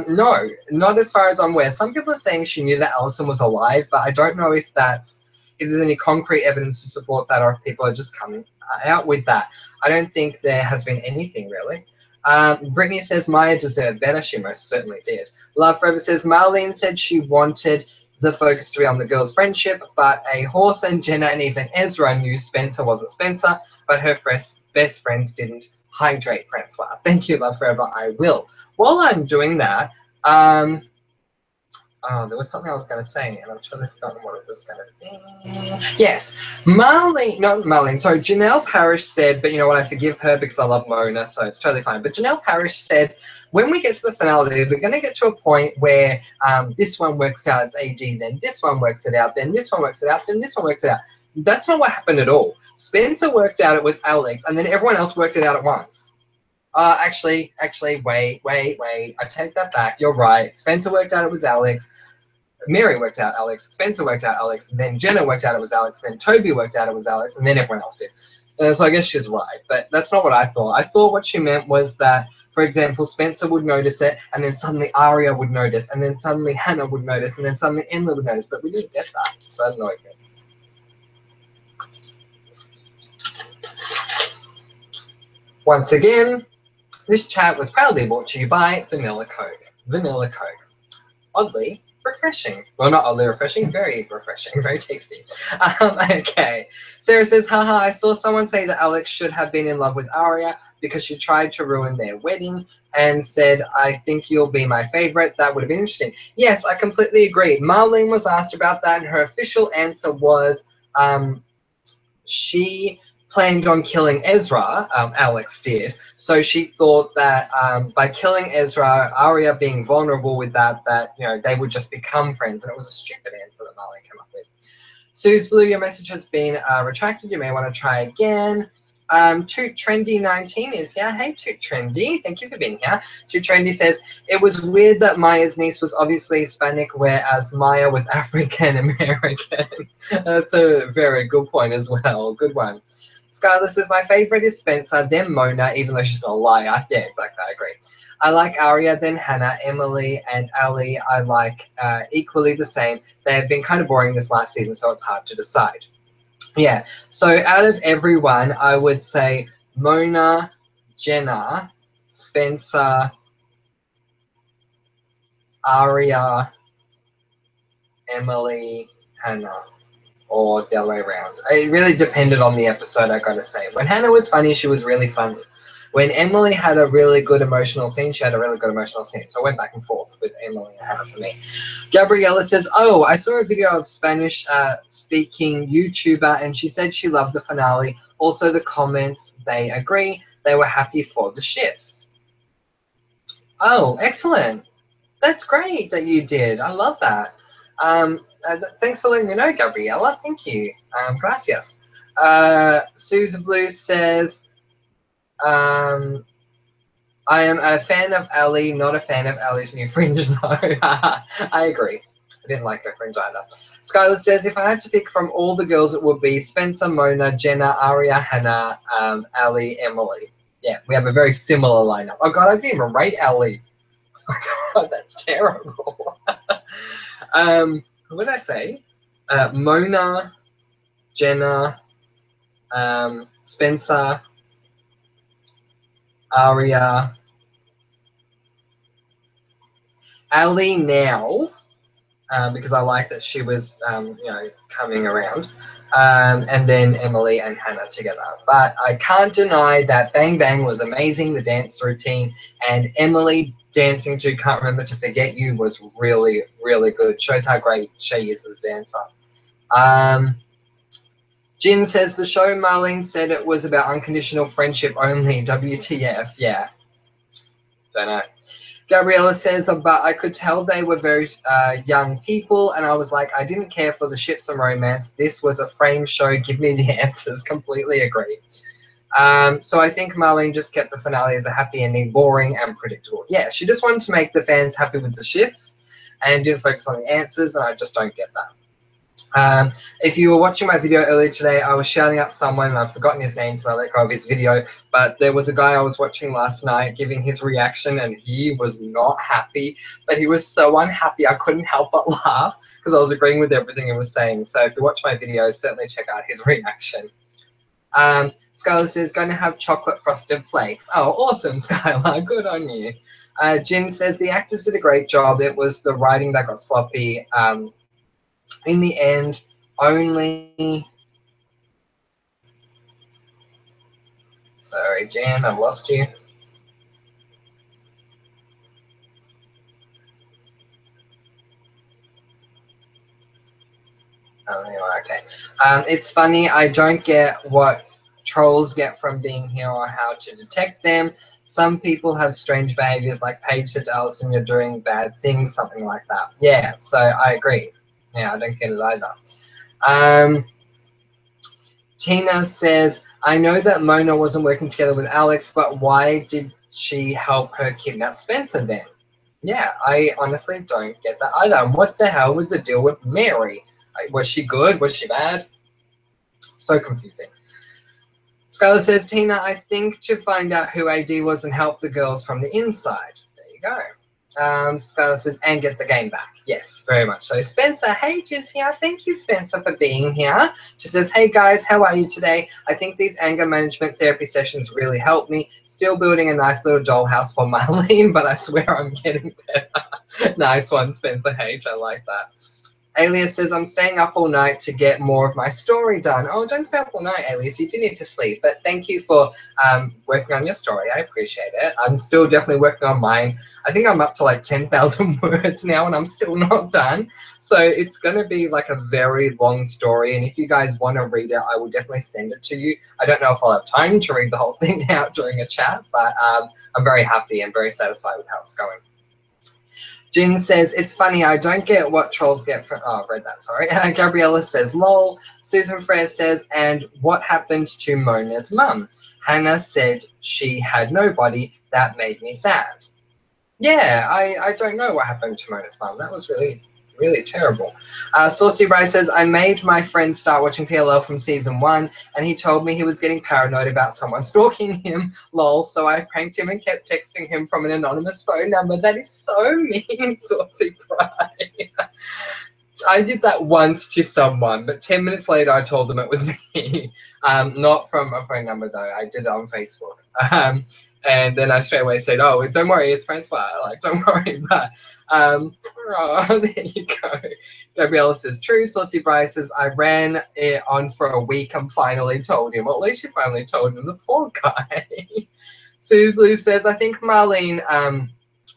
No, not as far as I'm aware. Some people are saying she knew that Allison was alive, but I don't know if there's any concrete evidence to support that or if people are just coming out with that. I don't think there has been anything really. Brittany says Maya deserved better. She most certainly did. Love Forever says Marlene said she wanted the focus to be on the girls' friendship, but a horse and Jenna and even Ezra knew Spencer wasn't Spencer, but her best friends didn't. Hydrate, Francois. Thank you, Love Forever. I will. While I'm doing that, there was something I was going to say, and I'm totally forgotten what it was going to be. Yes, Janelle Parrish said, but you know what, I forgive her because I love Mona, so it's totally fine. But Janelle Parrish said, when we get to the finale, we're going to get to a point where this one works out, it's AD, then this one works it out, then this one works it out, then this one works it out. That's not what happened at all. Spencer worked out it was Alex, and then everyone else worked it out at once. Actually, wait. I take that back. You're right. Spencer worked out it was Alex. Mary worked out Alex. Spencer worked out Alex. Then Jenna worked out it was Alex. Then Toby worked out it was Alex. And then everyone else did. So I guess she's right. But that's not what I thought. I thought what she meant was that, for example, Spencer would notice it, and then suddenly Aria would notice, and then suddenly Hannah would notice, and then suddenly Emily would notice. But we didn't get that. So I don't know again. Once again, this chat was proudly brought to you by Vanilla Coke. Vanilla Coke. Oddly refreshing. Well, not oddly refreshing, very refreshing, very tasty. Okay. Sarah says, haha, I saw someone say that Alex should have been in love with Aria because she tried to ruin their wedding and said, I think you'll be my favorite. That would have been interesting. Yes, I completely agree. Marlene was asked about that, and her official answer was she planned on killing Ezra, Alex did. So she thought that by killing Ezra, Arya being vulnerable with that they would just become friends. And it was a stupid answer that Marlene came up with. Suze Blue, your message has been retracted. You may want to try again. Toot Trendy 19 is here. Hey, Toot Trendy. Thank you for being here. Toot Trendy says, it was weird that Maya's niece was obviously Hispanic, whereas Maya was African American. That's a very good point as well. Good one. Skylar says, my favorite is Spencer, then Mona, even though she's not a liar. Yeah, exactly. I agree. I like Aria, then Hannah, Emily, and Ali. I like equally the same. They have been kind of boring this last season, so it's hard to decide. Yeah, so out of everyone, I would say Mona, Jenna, Spencer, Aria, Emily, Hannah, or the other way around. It really depended on the episode, I gotta say. When Hannah was funny, she was really funny. When Emily had a really good emotional scene, she had a really good emotional scene. So I went back and forth with Emily and Hannah for me. Gabriella says, oh, I saw a video of Spanish speaking YouTuber and she said she loved the finale. Also the comments, they agree. They were happy for the ships. Oh, excellent. That's great that you did. I love that. Thanks for letting me know, Gabriella. Thank you. Gracias. Susan Blue says, I am a fan of Ali, not a fan of Ali's new fringe. No, I agree. I didn't like her fringe either. Skylar says, if I had to pick from all the girls, it would be Spencer, Mona, Jenna, Aria, Hannah, Ali, Emily. Yeah, we have a very similar lineup. Oh, God, I didn't even rate Ali. Oh, God, that's terrible. What did I say? Mona, Jenna, Spencer, Aria, Ali now, because I like that she was, coming around, and then Emily and Hannah together. But I can't deny that Bang Bang was amazing, the dance routine, and Emily dancing to Can't Remember to Forget You was really, really good. Shows how great she is as a dancer. Jin says the show Marlene said it was about unconditional friendship only. WTF, yeah. Don't know. Gabriella says, but I could tell they were very young people, and I was like, I didn't care for the ships and romance. This was a frame show. Give me the answers. Completely agree. So I think Marlene just kept the finale as a happy ending, boring and predictable. Yeah, she just wanted to make the fans happy with the ships and didn't focus on the answers, and I just don't get that. If you were watching my video earlier today, I was shouting out someone, and I've forgotten his name, so I let go of his video, but there was a guy I was watching last night giving his reaction, and he was not happy, but he was so unhappy I couldn't help but laugh because I was agreeing with everything he was saying. So if you watch my video, certainly check out his reaction. Skylar says, going to have chocolate frosted flakes. Oh, awesome, Skylar. Good on you. Jin says, the actors did a great job. It was the writing that got sloppy. In the end, only... Sorry, Jan, I've lost you. Oh, anyway, okay. It's funny, I don't get what trolls get from being here or how to detect them. Some people have strange behaviors, like Paige said to Alison, you're doing bad things, something like that. Yeah, so I agree. Yeah, I don't get it either. Tina says, I know that Mona wasn't working together with Alex, but why did she help her kidnap Spencer then? Yeah, I honestly don't get that either. And what the hell was the deal with Mary? Was she good? Was she bad? So confusing. Skylar says, Tina, I think to find out who AD was and help the girls from the inside. There you go. Skylar says, and get the game back. Yes, very much so. Spencer, hey, Jiz here. Thank you, Spencer, for being here. She says, hey, guys, how are you today? I think these anger management therapy sessions really helped me. Still building a nice little dollhouse for Marlene, but I swear I'm getting better. Nice one, Spencer H. I like that. Alias says, I'm staying up all night to get more of my story done. Oh, don't stay up all night, Alias. You do need to sleep. But thank you for working on your story. I appreciate it. I'm still definitely working on mine. I think I'm up to like 10,000 words now, and I'm still not done. So it's going to be like a very long story. And if you guys want to read it, I will definitely send it to you. I don't know if I'll have time to read the whole thing out during a chat, but I'm very happy and very satisfied with how it's going. Jin says, it's funny, I don't get what trolls get from... Oh, I've read that, sorry. Gabriella says, lol. Susan Frere says, and what happened to Mona's mum? Hannah said she had nobody. That made me sad. Yeah, I don't know what happened to Mona's mum. That was really, really terrible. Saucy Bry says, I made my friend start watching PLL from season 1, and he told me he was getting paranoid about someone stalking him. Lol, so I pranked him and kept texting him from an anonymous phone number. That is so mean, Saucy Bry. I did that once to someone, but 10 minutes later I told them it was me. Not from a phone number though. I did it on Facebook. And then I straight away said, "Oh, don't worry, it's Francois. Like, don't worry." But there you go. Gabriella says, "True." Saucy Bryce says, "I ran it on for a week and finally told him." Well, at least you finally told him, the poor guy. Suze Blue says, "I think Marlene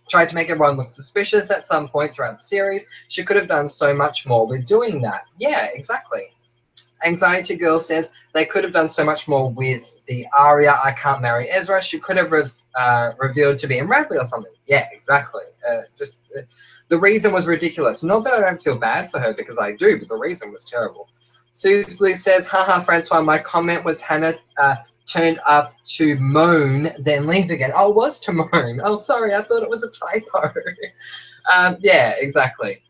tried to make everyone look suspicious at some point throughout the series. She could have done so much more with doing that." Yeah, exactly. Anxiety Girl says they could have done so much more with the Arya, "I can't marry Ezra." She could have revealed to be in Radley or something. Yeah, exactly. The reason was ridiculous. Not that I don't feel bad for her, because I do, but the reason was terrible. Suze Blue says, "Haha, Francois, my comment was Hannah turned up to moan, then leave again." Oh, it was to moan. Oh, sorry, I thought it was a typo. Yeah, exactly.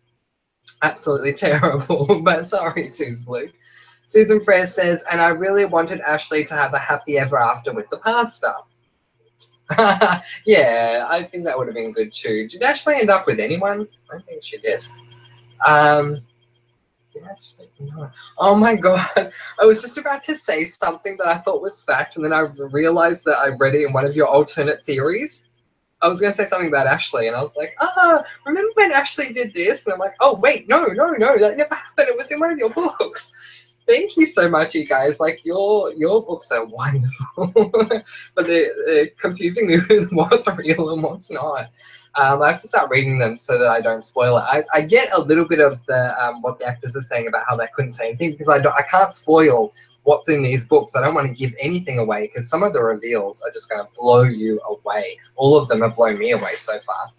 Absolutely terrible, but sorry, Suze Blue. Susan Frere says, "And I really wanted Ashley to have a happy ever after with the pasta." Yeah, I think that would have been good too. Did Ashley end up with anyone? I don't think she did. Did Ashley? No. Oh my god. I was just about to say something that I thought was fact, and then I realized that I read it in one of your alternate theories. I was going to say something about Ashley, and I was like, remember when Ashley did this? And I'm like, oh, wait, no, that never happened. It was in one of your books. Thank you so much, you guys. Like, your books are wonderful. But they're confusing me with what's real and what's not. I have to start reading them so that I don't spoil it. I get a little bit of the what the actors are saying about how they couldn't say anything, because I can't spoil what's in these books. I don't want to give anything away, because some of the reveals are just going to blow you away. All of them have blown me away so far.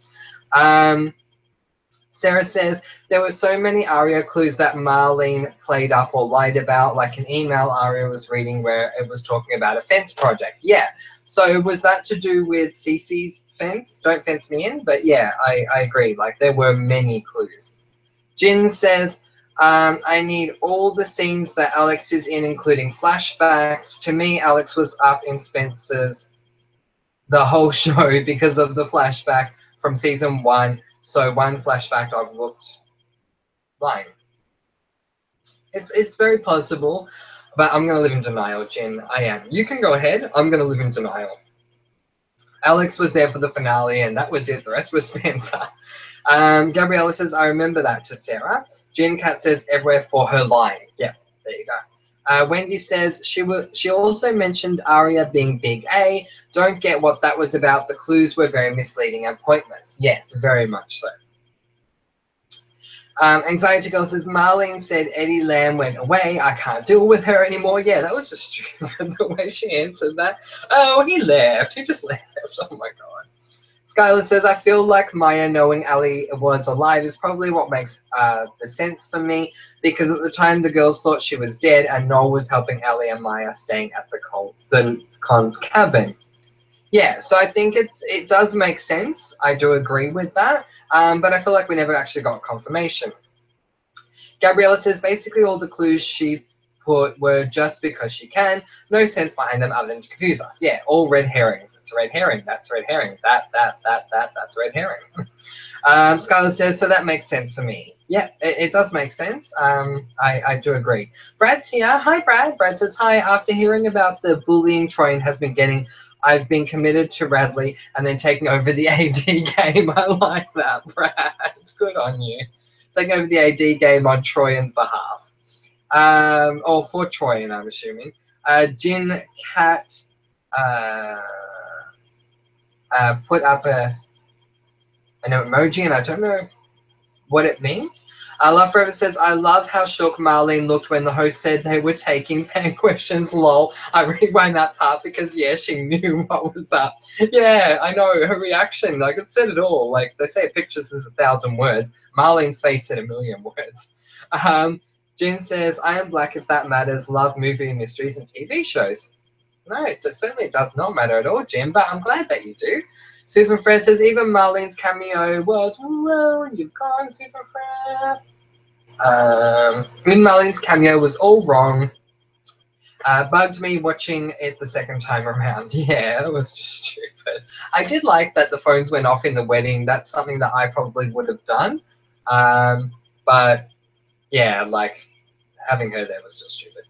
Sarah says, there were so many Aria clues that Marlene played up or lied about, like an email Aria was reading where it was talking about a fence project. Yeah. So was that to do with Cece's fence? Don't fence me in. But yeah, I agree. Like, there were many clues. Jin says, I need all the scenes that Alex is in, including flashbacks. To me, Alex was up in Spencer's the whole show because of the flashback from season 1. So one flashback I've looked lying. It's very possible, but I'm gonna live in denial, Jen. I am. You can go ahead. I'm gonna live in denial. Alex was there for the finale, and that was it. The rest was Spencer. Gabriella says, I remember that, to Sarah. Jen Cat says, everywhere for her line. Yeah, there you go. Wendy says, she also mentioned Aria being Big A. Don't get what that was about. The clues were very misleading and pointless. Yes, very much so. Anxiety Girl says, Marlene said Eddie Lamb went away. I can't deal with her anymore. Yeah, that was just stupid, the way she answered that. Oh, he left. He just left. Oh, my God. Skylar says, I feel like Maya knowing Ali was alive is probably what makes the sense for me, because at the time the girls thought she was dead and Noel was helping Ali and Maya staying at the Con's cabin. Yeah, so I think it does make sense. I do agree with that, but I feel like we never actually got confirmation. Gabriella says basically all the clues she put were just because she can. No sense behind them other than to confuse us. Yeah, all red herrings. It's a red herring. That's a red herring. That's a red herring. Skylar says, so that makes sense for me. Yeah, it does make sense. I do agree. Brad's here. Hi, Brad. Brad says, hi. After hearing about the bullying Troyan has been getting, I've been committed to Radley and then taking over the AD game. I like that, Brad. Good on you. Taking over the AD game on Troyan's behalf. Or for Troyan, I'm assuming. Jin Cat put up an emoji, and I don't know what it means. Love Forever says, I love how shook Marlene looked when the host said they were taking fan questions, lol. I rewind that part because, yeah, she knew what was up. Yeah, I know, her reaction, like, it said it all. Like, they say a picture says 1,000 words. Marlene's face said 1,000,000 words. Jen says, I am black if that matters. Love movie mysteries and TV shows. No, it certainly does not matter at all, Jen, but I'm glad that you do. Susan Fred says, even Marlene's cameo was, well, you've gone, Susan Fred. Even Marlene's cameo was all wrong. Bugged me watching it the second time around. Yeah, it was just stupid. I did like that the phones went off in the wedding. That's something that I probably would have done. But yeah, like having her there was just stupid.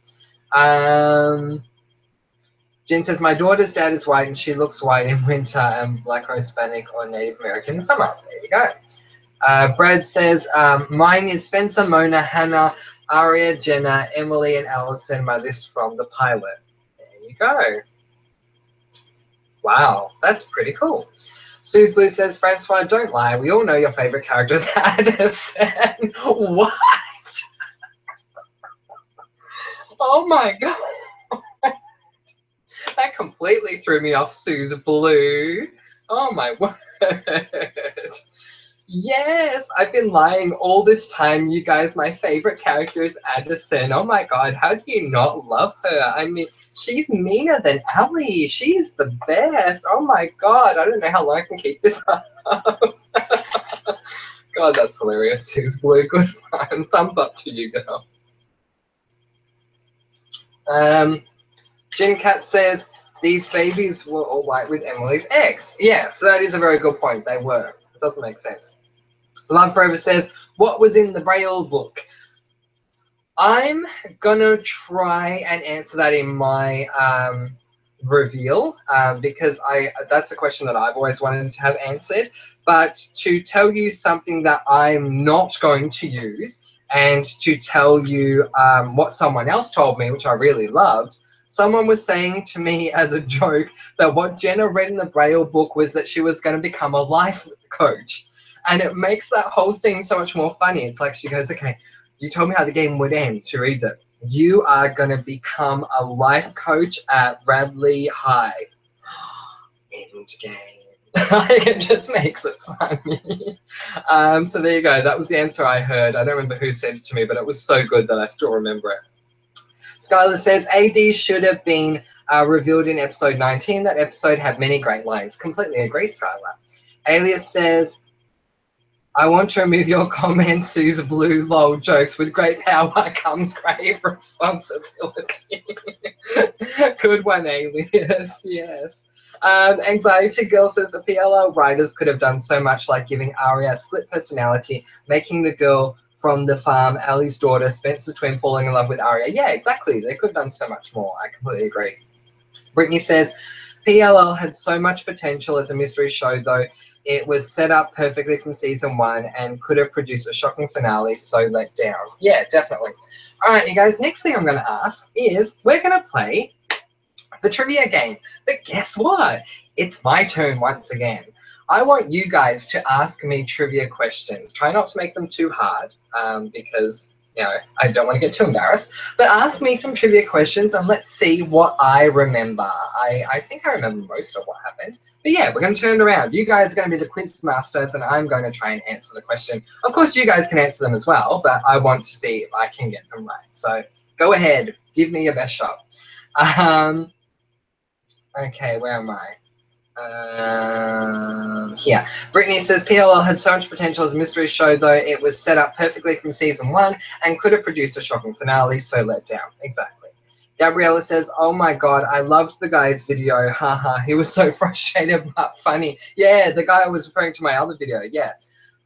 Jen says, my daughter's dad is white and she looks white in winter and black or Hispanic or Native American in summer. There you go. Brad says, mine is Spencer, Mona, Hannah, Aria, Jenna, Emily, and Allison, my list from the pilot. There you go. Wow, that's pretty cool. Suze Blue says, Francois, don't lie. We all know your favorite character is Addison. What? Oh my god. That completely threw me off, Suze Blue. Oh my word. Yes, I've been lying all this time, you guys. My favorite character is Addison. Oh my god, how do you not love her? I mean, she's meaner than Ellie. She's the best. Oh my god, I don't know how long I can keep this up. God, that's hilarious. Suze Blue, good one. Thumbs up to you, girl. Jim Cat says, these babies were all white with Emily's ex. Yeah, so that is a very good point. They were. It doesn't make sense. Love Forever says, what was in the Braille book? I'm gonna try and answer that in my reveal because that's a question that I've always wanted to have answered. But to tell you something that I'm not going to use and to tell you what someone else told me, which I really loved, someone was saying to me as a joke that what Jenna read in the Braille book was that she was going to become a life coach. And it makes that whole scene so much more funny. It's like she goes, okay, you told me how the game would end. She reads it. You are going to become a life coach at Radley High. End game. It just makes it funny. So there you go. That was the answer I heard. I don't remember who said it to me, but it was so good that I still remember it. Skylar says, AD should have been revealed in episode 19. That episode had many great lines. Completely agree, Skylar. Alias says, I want to remove your comments, Suze Blue, lol jokes. With great power comes great responsibility. Good one, Alias. Yes. Anxiety Girl says the PLL writers could have done so much, like giving Aria a split personality, making the girl from the farm Ellie's daughter, Spencer's twin, falling in love with Aria. Yeah, exactly. They could have done so much more. I completely agree. Brittany says, PLL had so much potential as a mystery show, though. It was set up perfectly from season 1 and could have produced a shocking finale, so let down. Yeah, definitely. All right, you guys, next thing I'm going to ask is we're going to play the trivia game. But guess what? It's my turn once again. I want you guys to ask me trivia questions. Try not to make them too hard because, you know, I don't want to get too embarrassed. But ask me some trivia questions and let's see what I remember. I think I remember most of what happened. But yeah, we're going to turn it around. You guys are going to be the quiz masters and I'm going to try and answer the question. Of course, you guys can answer them as well, but I want to see if I can get them right. So go ahead. Give me your best shot. Okay, where am I? Here. Brittany says PLL had so much potential as a mystery show, though it was set up perfectly from season 1 and could have produced a shocking finale, so let down. Exactly. Gabriella says, oh my god, I loved the guy's video. Haha, he was so frustrated but funny. Yeah, the guy I was referring to my other video. Yeah.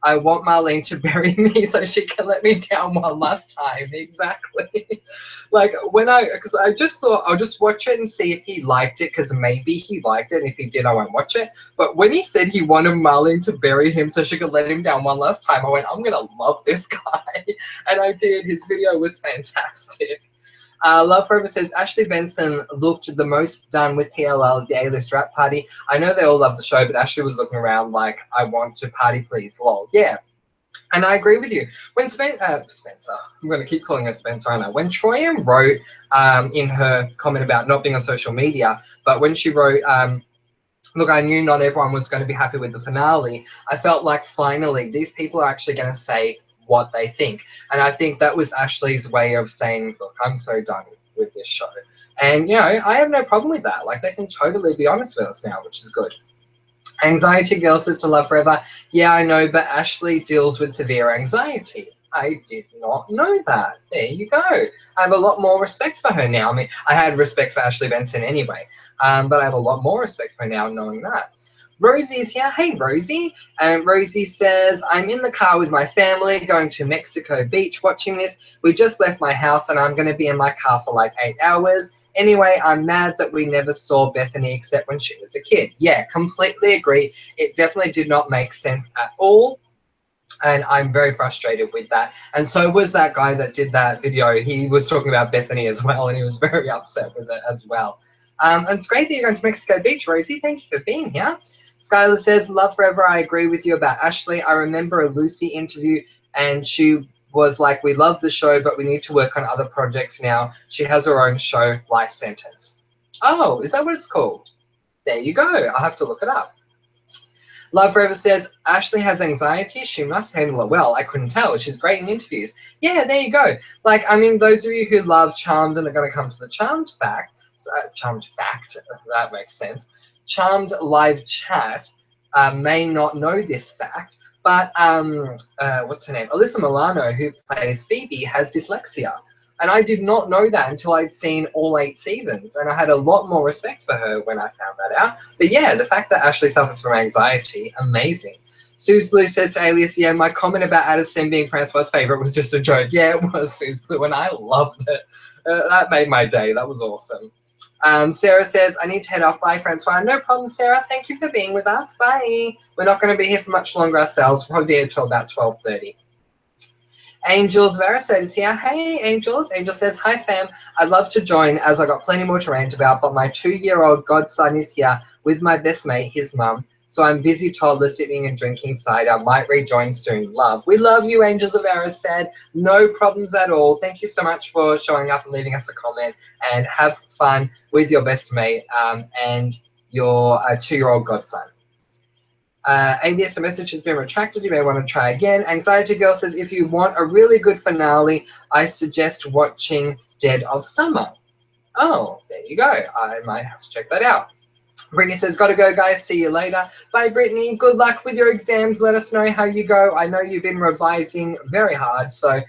I want Marlene to bury me so she can let me down one last time. Exactly. Like because I just thought I'll just watch it and see if he liked it, because maybe he liked it, and if he did, I won't watch it. But when he said he wanted Marlene to bury him so she could let him down one last time, I went, I'm gonna love this guy. And I did. His video was fantastic. Love Forever says, Ashley Benson looked the most done with PLL, the A-list rap party. I know they all love the show, but Ashley was looking around like, I want to party, please, lol. Yeah. And I agree with you. When Spencer, I'm going to keep calling her Spencer, aren't I? When Troyan wrote in her comment about not being on social media, but when she wrote, look, I knew not everyone was going to be happy with the finale, I felt like finally these people are actually going to say what they think. And I think that was Ashley's way of saying, look, I'm so done with this show. And, you know, I have no problem with that. Like, they can totally be honest with us now, which is good. Anxiety Girl says to Love Forever, yeah, I know, but Ashley deals with severe anxiety. I did not know that. There you go. I have a lot more respect for her now. I mean, I had respect for Ashley Benson anyway, but I have a lot more respect for her now knowing that. Rosie's here. Hey, Rosie. And Rosie says, I'm in the car with my family going to Mexico Beach watching this. We just left my house and I'm going to be in my car for like 8 hours. Anyway, I'm mad that we never saw Bethany except when she was a kid. Yeah, completely agree. It definitely did not make sense at all. And I'm very frustrated with that. And so was that guy that did that video. He was talking about Bethany as well, and he was very upset with it as well. And it's great that you're going to Mexico Beach, Rosie. Thank you for being here. Skylar says, love forever. I agree with you about Ashley. I remember a Lucy interview, and she was like, we love the show, but we need to work on other projects now. She has her own show, Life Sentence. Oh, is that what it's called? There you go. I'll have to look it up. Love Forever says, Ashley has anxiety. She must handle it well. I couldn't tell. She's great in interviews. Yeah, there you go. Like, I mean, those of you who love Charmed and are going to come to the Charmed fact, that makes sense. Charmed live chat may not know this fact, but what's her name? Alyssa Milano, who plays Phoebe, has dyslexia. And I did not know that until I'd seen all 8 seasons. And I had a lot more respect for her when I found that out. But yeah, the fact that Ashley suffers from anxiety, amazing. Suze Blue says to Alias, yeah, my comment about Addison being Francois' favourite was just a joke. Yeah, it was, Suze Blue, and I loved it. That made my day. That was awesome. Sarah says, I need to head off. Bye, Francois. No problem, Sarah. Thank you for being with us. Bye. We're not going to be here for much longer ourselves. We'll probably be here until about 12:30. Angels Varasate is here. Hey, Angels. Angel says, hi, fam. I'd love to join as I got plenty more to rant about, but my 2-year-old godson is here with my best mate, his mum. So I'm busy toddler sitting and drinking cider. Might rejoin soon. Love. We love you, Angels of Varasate. No problems at all. Thank you so much for showing up and leaving us a comment. And have fun with your best mate and your 2-year-old godson. ABS, the message has been retracted. You may want to try again. Anxiety Girl says, if you want a really good finale, I suggest watching Dead of Summer. Oh, there you go. I might have to check that out. Brittany says, gotta go, guys. See you later. Bye, Brittany. Good luck with your exams. Let us know how you go. I know you've been revising very hard, so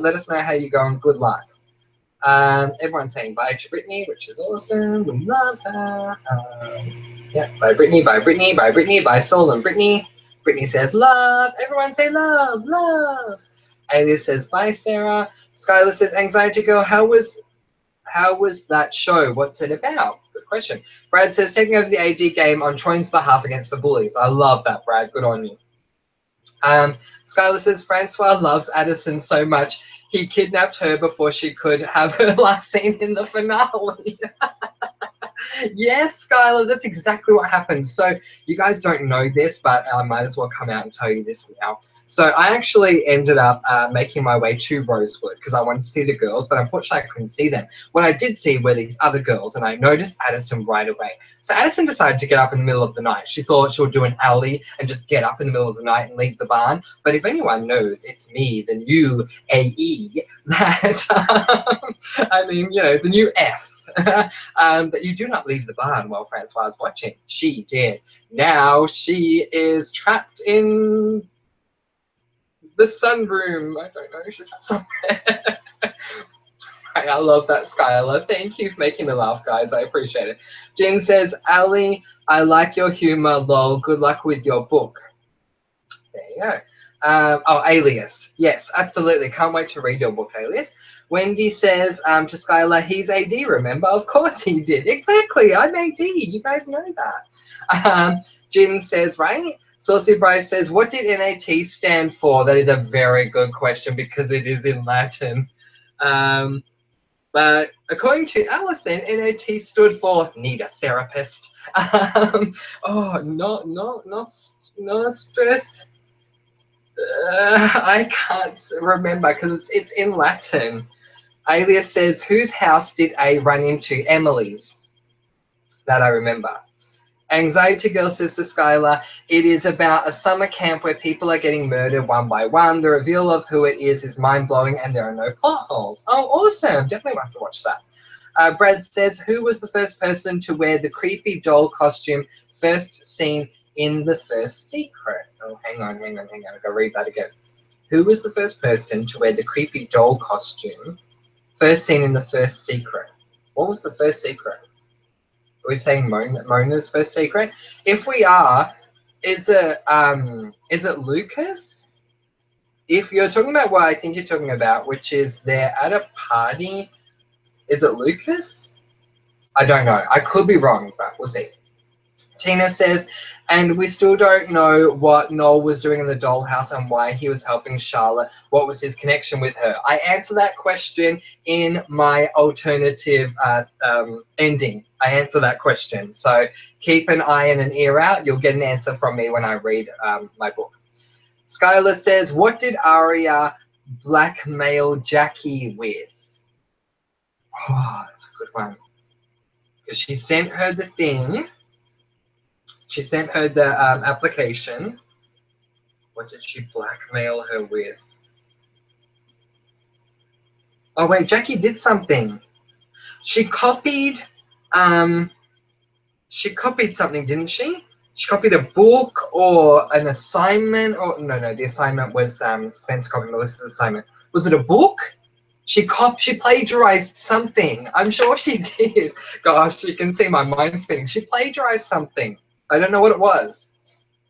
let us know how you go and good luck. Everyone's saying bye to Brittany, which is awesome. We love her. Yeah, bye Brittany, bye Brittany, bye Brittany, bye Soul and Brittany. Brittany says love. Everyone say love, love. Alias says bye Sarah. Skylar says anxiety girl. How was that show? What's it about? Good question. Brad says taking over the AD game on Troy's behalf against the bullies. I love that, Brad. Good on you. Skylar says Francois loves Addison so much he kidnapped her before she could have her last scene in the finale. Yes, Skylar, that's exactly what happened. So you guys don't know this, but I might as well come out and tell you this now. So I actually ended up making my way to Rosewood because I wanted to see the girls, but unfortunately I couldn't see them. What I did see were these other girls, and I noticed Addison right away. So Addison decided to get up in the middle of the night. She thought she would do an alley and just get up in the middle of the night and leave the barn. But if anyone knows, it's me, the new AE, that, I mean, you know, the new F. That you do not leave the barn while Francois is watching. She did. Now she is trapped in the sunroom. I don't know. She's trapped somewhere. I love that, Skylar. Thank you for making me laugh, guys. I appreciate it. Jen says, Ali, I like your humor, lol. Good luck with your book. There you go. Oh, Alias. Yes, absolutely. Can't wait to read your book, Alias. Wendy says to Skylar, he's AD, remember? Of course he did. Exactly. I'm AD. You guys know that. Jin says, right? Saucy Bryce says, what did NAT stand for? That is a very good question because it is in Latin. But according to Allison, NAT stood for need a therapist. No stress. I can't remember because it's in Latin. Alias says, whose house did A run into? Emily's. That I remember. Anxiety Girl says to Skylar, it is about a summer camp where people are getting murdered one by one. The reveal of who it is mind-blowing and there are no plot holes. Oh, awesome. Definitely have to watch that. Brad says, who was the first person to wear the creepy doll costume first seen in The First Secret? Oh, hang on. I've got to read that again. Who was the first person to wear the creepy doll costume first seen in The First Secret? What was The First Secret? Are we saying Mona's first secret? If we are, is it Lucas? If you're talking about what I think you're talking about, which is they're at a party, is it Lucas? I don't know. I could be wrong, but we'll see. Tina says, and we still don't know what Noel was doing in the dollhouse and why he was helping Charlotte. What was his connection with her? I answer that question in my alternative ending. I answer that question. So keep an eye and an ear out. You'll get an answer from me when I read my book. Skylar says, what did Arya blackmail Jackie with? Oh, that's a good one. Because she sent her the thing. She sent her the application. What did she blackmail her with? Oh, wait, Jackie did something. She copied something, didn't she? She copied a book or an assignment, or no, the assignment was Spencer copied Melissa's assignment. Was it a book? She plagiarized something. I'm sure she did. Gosh, you can see my mind spinning. She plagiarized something. I don't know what it was.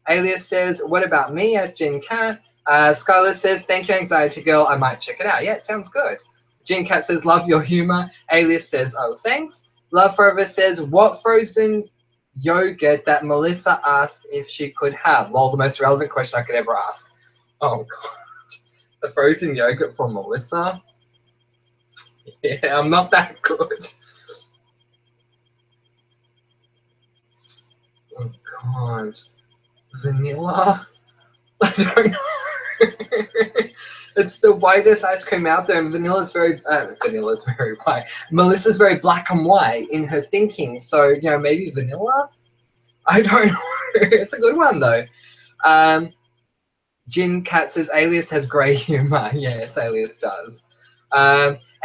Alias says, what about me at Jen Cat? Skylar says, thank you, Anxiety Girl. I might check it out. Yeah, it sounds good. Jen Cat says, love your humor. Alias says, oh, thanks. Love Forever says, what frozen yogurt that Melissa asked if she could have? Lol, the most relevant question I could ever ask. Oh, God. The frozen yogurt from Melissa? Yeah, I'm not that good. Oh, God. Vanilla? I don't know. It's the whitest ice cream out there, and vanilla's very white. Melissa's very black and white in her thinking, so maybe vanilla. I don't know. It's a good one though. Jin Cat says Alias has grey humor. Yes, Alias does.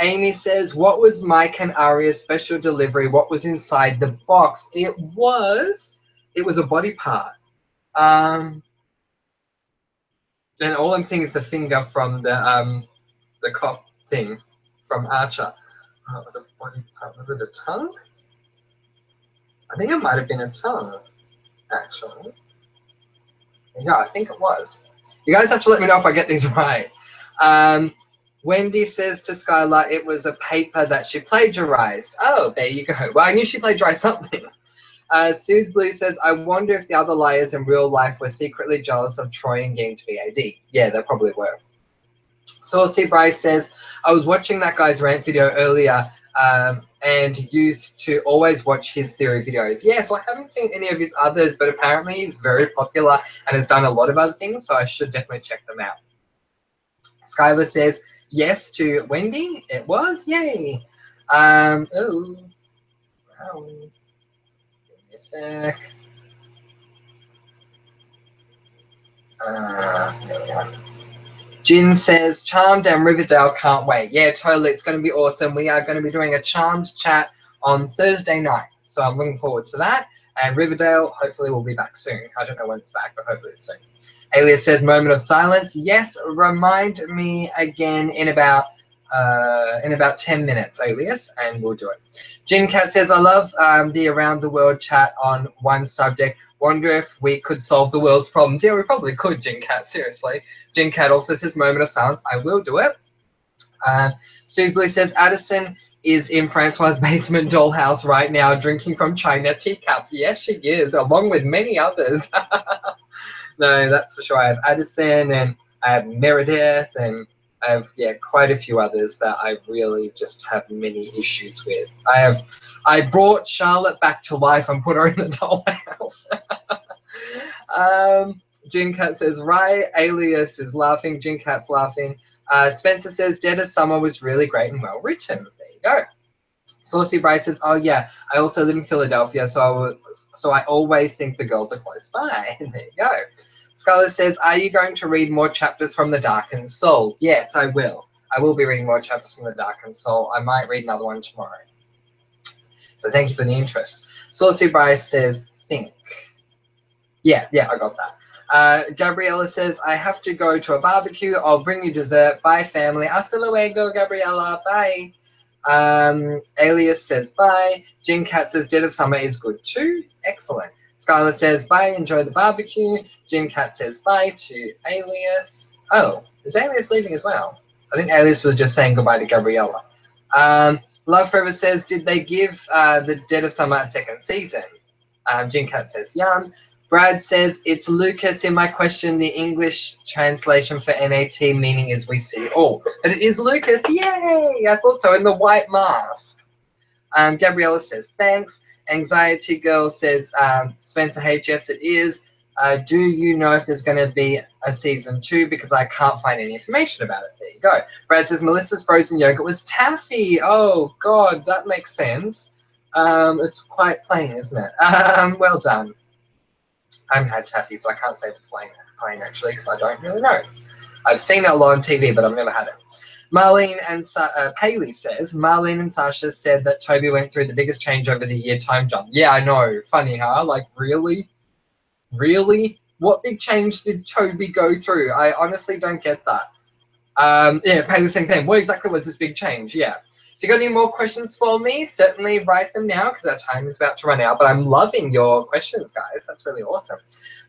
Amy says, what was Mike and Arya's special delivery? What was inside the box? It was a body part. And all I'm seeing is the finger from the cop thing from Archer. Oh, it was a body part. Was it a tongue? I think it might have been a tongue, actually. Yeah, I think it was. You guys have to let me know if I get these right. Wendy says to Skylar it was a paper that she plagiarized. Oh, there you go. Well, I knew she plagiarized something. Suze Blue says, I wonder if the other liars in real life were secretly jealous of Troy and getting to be AD. Yeah, they probably were. Saucy Bryce says, I was watching that guy's rant video earlier and used to always watch his theory videos. Yeah, so I haven't seen any of his others, but apparently he's very popular and has done a lot of other things, so I should definitely check them out. Skylar says, yes to Wendy. It was. Yay. Oh. Wow. Give me a sec. There we go. Jin says, Charmed and Riverdale, can't wait. Yeah, totally. It's going to be awesome. We are going to be doing a Charmed chat on Thursday night. So I'm looking forward to that. And Riverdale, hopefully, will be back soon. I don't know when it's back, but hopefully it's soon. Alias says, moment of silence. Yes, remind me again in about 10 minutes, Alias, and we'll do it. Jin Cat says, I love the Around the World chat on one subject. Wonder if we could solve the world's problems. Yeah, we probably could, Jin Cat, seriously. Jin Cat also says, moment of silence. I will do it. Suze Blue says, Addison is in Francois' basement dollhouse right now drinking from China teacups. Yes, she is, along with many others. No, that's for sure. I have Addison and I have Meredith and I have, quite a few others that I really just have many issues with. I brought Charlotte back to life and put her in the dollhouse. Jin Cat says, right. Alias is laughing. Jin Cat's laughing. Spencer says, Dead of Summer was really great and well written. There you go. Saucy Bryce says, oh yeah, I also live in Philadelphia, so I always think the girls are close by. There you go. Scarlett says, are you going to read more chapters from The Darkened Soul? Yes, I will. I will be reading more chapters from The Darkened Soul. I might read another one tomorrow. So thank you for the interest. Saucy Bryce says, think. Yeah, I got that. Gabriella says, I have to go to a barbecue. I'll bring you dessert. Bye, family. Hasta luego, Gabriella. Bye. Alias says bye. Jin Cat says Dead of Summer is good too. Excellent. Skylar says bye, enjoy the barbecue. Jin Cat says bye to Alias. Oh, is Alias leaving as well? I think Alias was just saying goodbye to Gabriella. Love Forever says, did they give the Dead of Summer a second season? Jin Cat says yum. Brad says, it's Lucas in my question. The English translation for NAT meaning is we see all. But it is Lucas. Yay! I thought so. In the white mask. Gabriella says, thanks. Anxiety Girl says, Spencer H, yes, it is. Do you know if there's going to be a season 2? Because I can't find any information about it. There you go. Brad says, Melissa's frozen yogurt was taffy. Oh, God, that makes sense. It's quite plain, isn't it? Well done. I haven't had taffy, so I can't say if it's plain actually, because I don't really know. I've seen it a lot on TV, but I've never had it. Marlene and Paley says, Marlene and Sasha said that Toby went through the biggest change over the year time jump. Yeah, I know. Funny, huh? Like, really? Really? What big change did Toby go through? I honestly don't get that. Yeah, Paley saying, then, what exactly was this big change? Yeah. If you got any more questions for me, certainly write them now because our time is about to run out. But I'm loving your questions, guys. That's really awesome.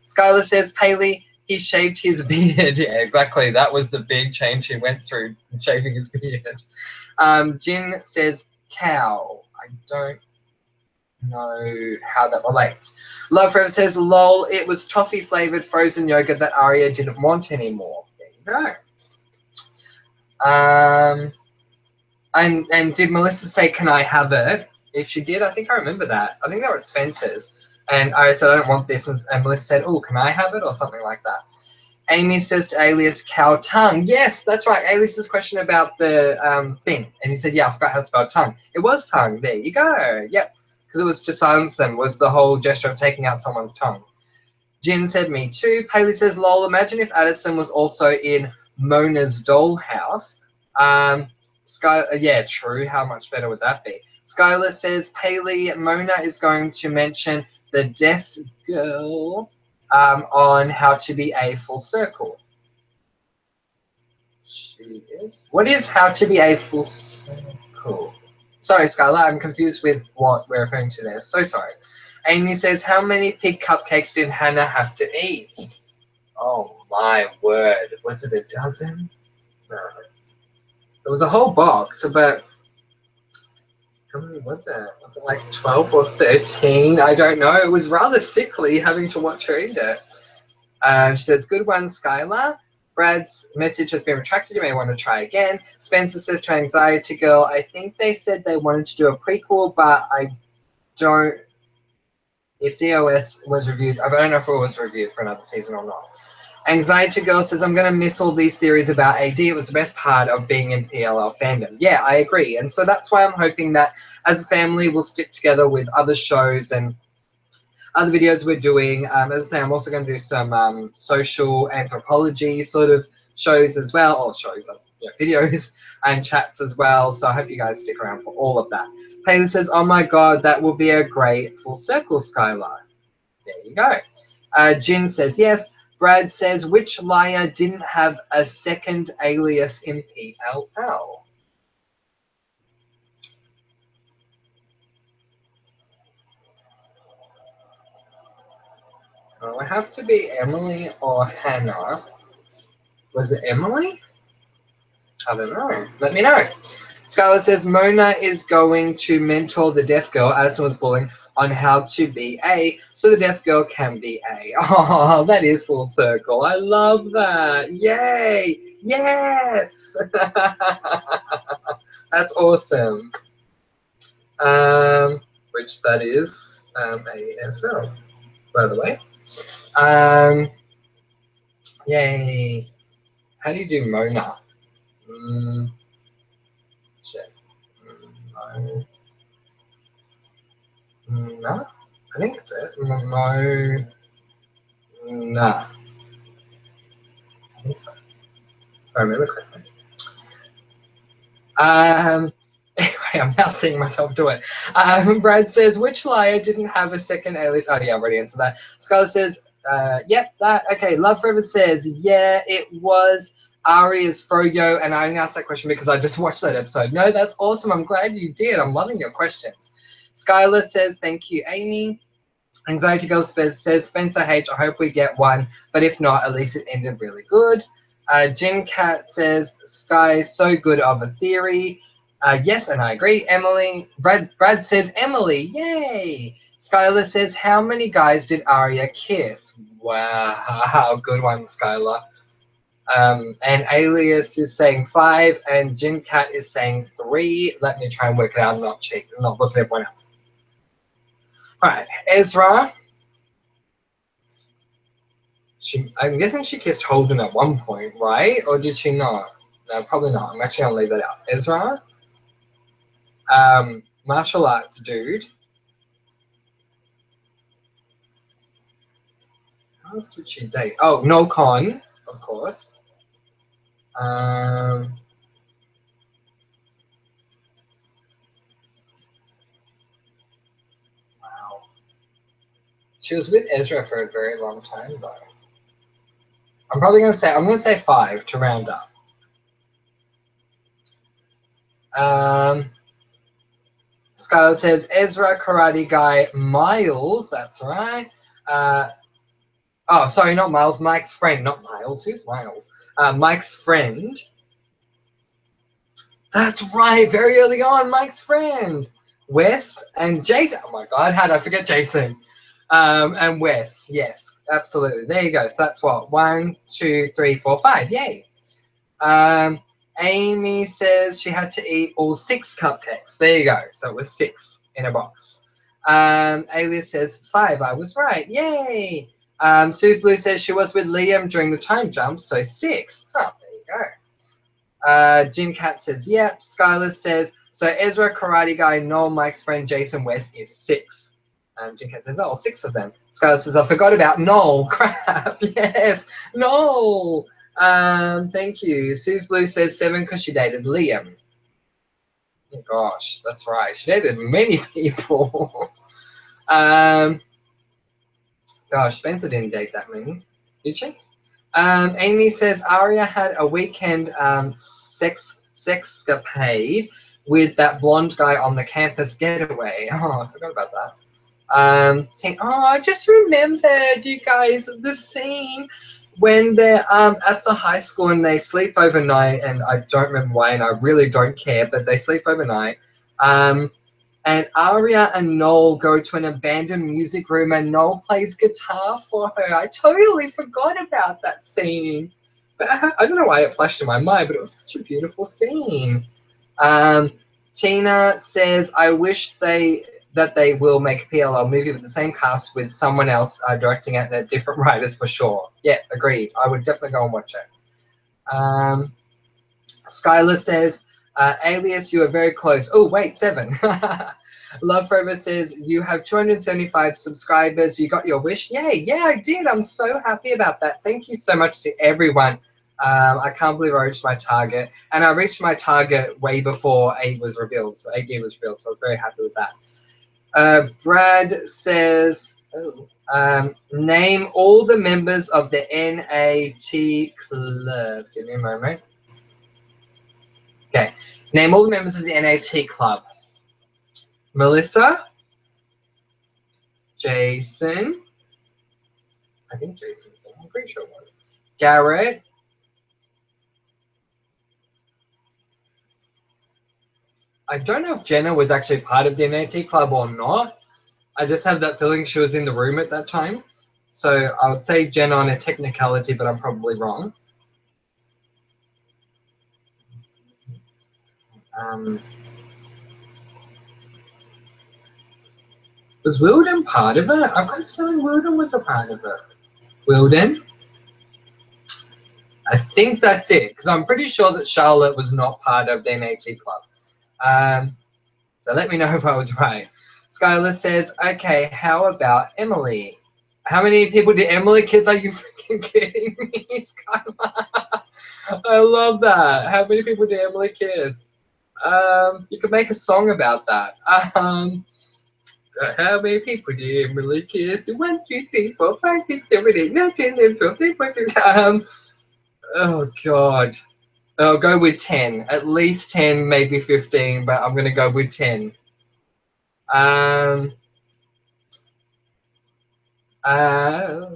Skylar says, Paley, he shaved his beard. Yeah, exactly. That was the big change he went through, shaving his beard. Jin says, cow. I don't know how that relates. Love Forever says, lol, it was toffee flavored frozen yogurt that Arya didn't want anymore. There you go. And did Melissa say, can I have it? If she did, I think I remember that. I think they were at Spencer's. And I said, I don't want this. And Melissa said, oh, can I have it? Or something like that. Amy says to Alias, cow tongue. Yes, that's right. Alias's question about the thing. And he said, yeah, I forgot how to spell tongue. It was tongue. There you go. Yep. Because it was to silence them was the whole gesture of taking out someone's tongue. Jin said, me too. Paley says, lol, imagine if Addison was also in Mona's dollhouse. Yeah, true. How much better would that be? Skylar says, Paley, Mona is going to mention the deaf girl on how to be a full circle. She is. What is how to be a full circle? Sorry, Skylar, I'm confused with what we're referring to there. So sorry. Amy says, how many pig cupcakes did Hannah have to eat? Oh, my word. Was it a dozen? No. It was a whole box, but how many was it? Was it like 12 or 13? I don't know. It was rather sickly having to watch her eat it. She says, good one, Skylar. Brad's message has been retracted. You may want to try again. Spencer says to Anxiety Girl, I think they said they wanted to do a prequel, but I don't. If DOS was reviewed, I don't know if it was reviewed for another season or not. Anxiety Girl says, I'm going to miss all these theories about AD. It was the best part of being in PLL fandom. Yeah, I agree. And so that's why I'm hoping that as a family, we'll stick together with other shows and other videos we're doing. As I say, I'm also going to do some social anthropology sort of shows as well, or shows, videos and chats as well. So I hope you guys stick around for all of that. Taylor says, oh my God, that will be a great full circle, Skylar. There you go. Jin says, yes. Brad says, which liar didn't have a second alias in PLL? Oh, it have to be Emily or Hannah. Was it Emily? I don't know. Let me know. Scarlett says, Mona is going to mentor the deaf girl, Addison was bullying, on how to be A, so the deaf girl can be A. Oh, that is full circle. I love that. Yay. Yes. That's awesome. Which that is ASL, by the way. Yay. How do you do Mona? Shit. No, I think it's it. No, nah. I think so. If I remember correctly. Anyway, I'm now seeing myself do it. Brad says, which liar didn't have a second alias? Oh, yeah, I've already answered that. Scarlett says, yep, that. Okay, Love Forever says, yeah, it was Ari is Froyo, and I only asked that question because I just watched that episode. No, that's awesome. I'm glad you did. I'm loving your questions. Skylar says, thank you, Amy. Anxiety Girl says, Spencer H, I hope we get one, but if not, at least it ended really good. Jim Cat says, Sky, so good of a theory. Yes, and I agree. Emily, Brad says, Emily, yay. Skylar says, how many guys did Arya kiss? Wow, good one, Skylar. And Alias is saying 5, and Jim Cat is saying 3. Let me try and work it out. I'm not cheating. I'm not looking at everyone else. All right, Ezra. I'm guessing she kissed Holden at one point, right? Or did she not? No, probably not. I'm actually going to leave that out. Ezra. Martial arts dude. Who else did she date? Oh, Noel Con, of course. Wow. She was with Ezra for a very long time, though. I'm going to say 5 to round up. Skylar says, Ezra, karate guy, Miles. That's right. Oh, sorry, not Miles. Mike's friend, not Miles. Who's Miles? Mike's friend. That's right. Very early on, Mike's friend. Wes and Jason. Oh, my God. How did I forget Jason? And Wes. Yes, absolutely. There you go. So that's what? 1, 2, 3, 4, 5. Yay. Amy says she had to eat all 6 cupcakes. There you go. So it was 6 in a box. Alias says 5. I was right. Yay. Sue Blue says she was with Liam during the time jump. So 6. Oh, there you go. Jim Cat says, yep. Skylar says, so Ezra, karate guy, Noel, Mike's friend, Jason West is 6. Jim Cat says, oh, 6 of them. Skylar says, I forgot about Noel. Crap. Yes. Noel. Thank you. Suze Blue says 7 because she dated Liam. Oh gosh, that's right. She dated many people. Gosh, Spencer didn't date that many, did she? Amy says Aria had a weekend sexcapade with that blonde guy on the campus getaway. Oh, I forgot about that. Oh, I just remembered, you guys, the scene when they're at the high school and they sleep overnight, and I don't remember why, and I really don't care, but they sleep overnight. And Aria and Noel go to an abandoned music room and Noel plays guitar for her. I totally forgot about that scene. But I don't know why it flashed in my mind, but it was such a beautiful scene. Tina says, I wish that they will make a PLL movie with the same cast with someone else directing it and different writers for sure. Yeah, agreed. I would definitely go and watch it. Skylar says, Alias, you are very close. Oh, wait, 7. Love Forever says, you have 275 subscribers. You got your wish. Yay, yeah, I did. I'm so happy about that. Thank you so much to everyone. I can't believe I reached my target. And I reached my target way before 8 was revealed. So 8 was revealed, so I was very happy with that. Brad says, name all the members of the NAT club. Give me a moment. Okay. Name all the members of the NAT club. Melissa. Jason. I think Jason was on. I'm pretty sure it was. Garrett. I don't know if Jenna was actually part of the NAT club or not. I just have that feeling she was in the room at that time. So I'll say Jenna on a technicality, but I'm probably wrong. Was Wilden part of it? I've got a feeling Wilden was a part of it. Wilden? I think that's it, because I'm pretty sure that Charlotte was not part of the NAT club. So let me know if I was right. Skylar says, okay, how about Emily? How many people did Emily kiss? Are you freaking kidding me, Skylar? I love that. How many people did Emily kiss? You could make a song about that. How many people did Emily kiss? 1, 2, 3, 4, 5, 6, 7, 8, 9, 10, 11, 12, 13, 14. Oh, God. I'll go with 10. At least 10, maybe 15, but I'm going to go with 10. Um, uh,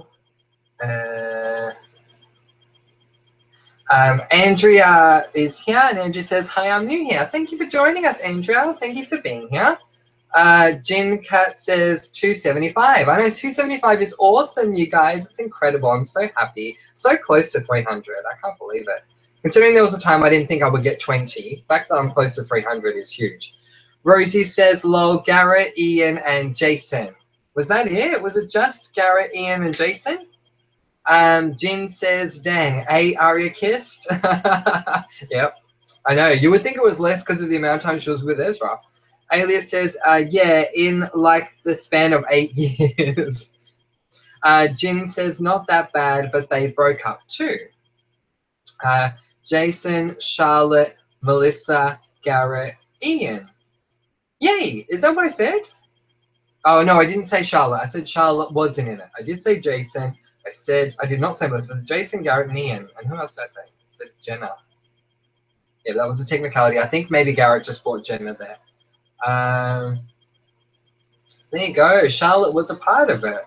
Andrea is here, and Andrea says, hi, I'm new here. Thank you for joining us, Andrea. Thank you for being here. Jin Cat says 275. I know 275 is awesome, you guys. It's incredible. I'm so happy. So close to 300. I can't believe it. Considering there was a time I didn't think I would get 20, the fact that I'm close to 300 is huge. Rosie says, lol, Garrett, Ian, and Jason. Was that it? Was it just Garrett, Ian, and Jason? Jin says, dang, Arya kissed? Yep. I know. You would think it was less because of the amount of time she was with Ezra. Alias says, yeah, in like the span of 8 years. Jin says, not that bad, but they broke up too. Jason, Charlotte, Melissa, Garrett, Ian. Yay! Is that what I said? Oh, no, I didn't say Charlotte. I said Charlotte wasn't in it. I did say Jason. I did not say Melissa. I said Jason, Garrett, and Ian. And who else did I say? I said Jenna. Yeah, that was a technicality. I think maybe Garrett just brought Jenna there. There you go. Charlotte was a part of it.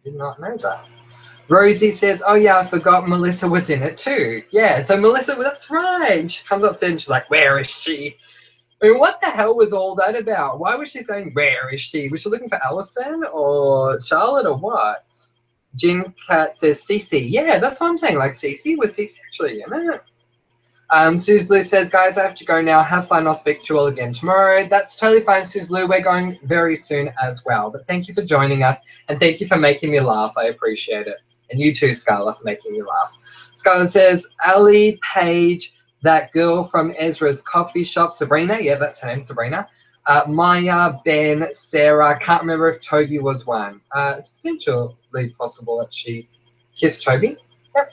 Did not know that. Rosie says, oh, yeah, I forgot Melissa was in it too. Yeah, so Melissa, that's right. She comes up and she's like, where is she? I mean, what the hell was all that about? Why was she saying, where is she? Was she looking for Allison or Charlotte or what? Jin Cat says, Cece. Yeah, that's what I'm saying. Like, Cece? Was Cece actually in it? Suze Blue says, guys, I have to go now. Have fun. I'll speak to you all again tomorrow. That's totally fine, Suze Blue. We're going very soon as well. But thank you for joining us, and thank you for making me laugh. I appreciate it. And you too, Scarlett, for making me laugh. Scarlett says, Ali, Paige, that girl from Ezra's coffee shop, Sabrina. Yeah, that's her name, Sabrina. Maya, Ben, Sarah. Can't remember if Toby was one. It's potentially possible that she kissed Toby. Yep.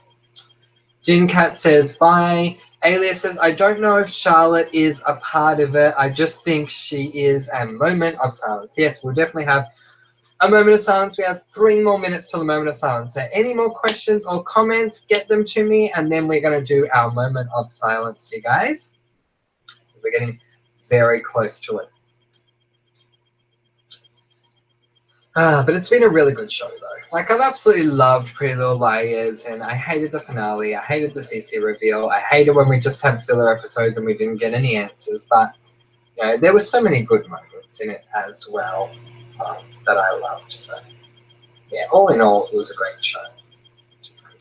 Jin Cat says, bye. Alias says, I don't know if Charlotte is a part of it. I just think she is a moment of silence. Yes, we'll definitely have a moment of silence. We have 3 more minutes till the moment of silence. So any more questions or comments, get them to me, and then we're going to do our moment of silence, you guys. We're getting very close to it. But it's been a really good show, though. Like, I've absolutely loved Pretty Little Liars, and I hated the finale. I hated the CC reveal. I hated when we just had filler episodes and we didn't get any answers. But, you know, there were so many good moments in it as well that I loved. So, yeah, all in all, it was a great show. Which is good.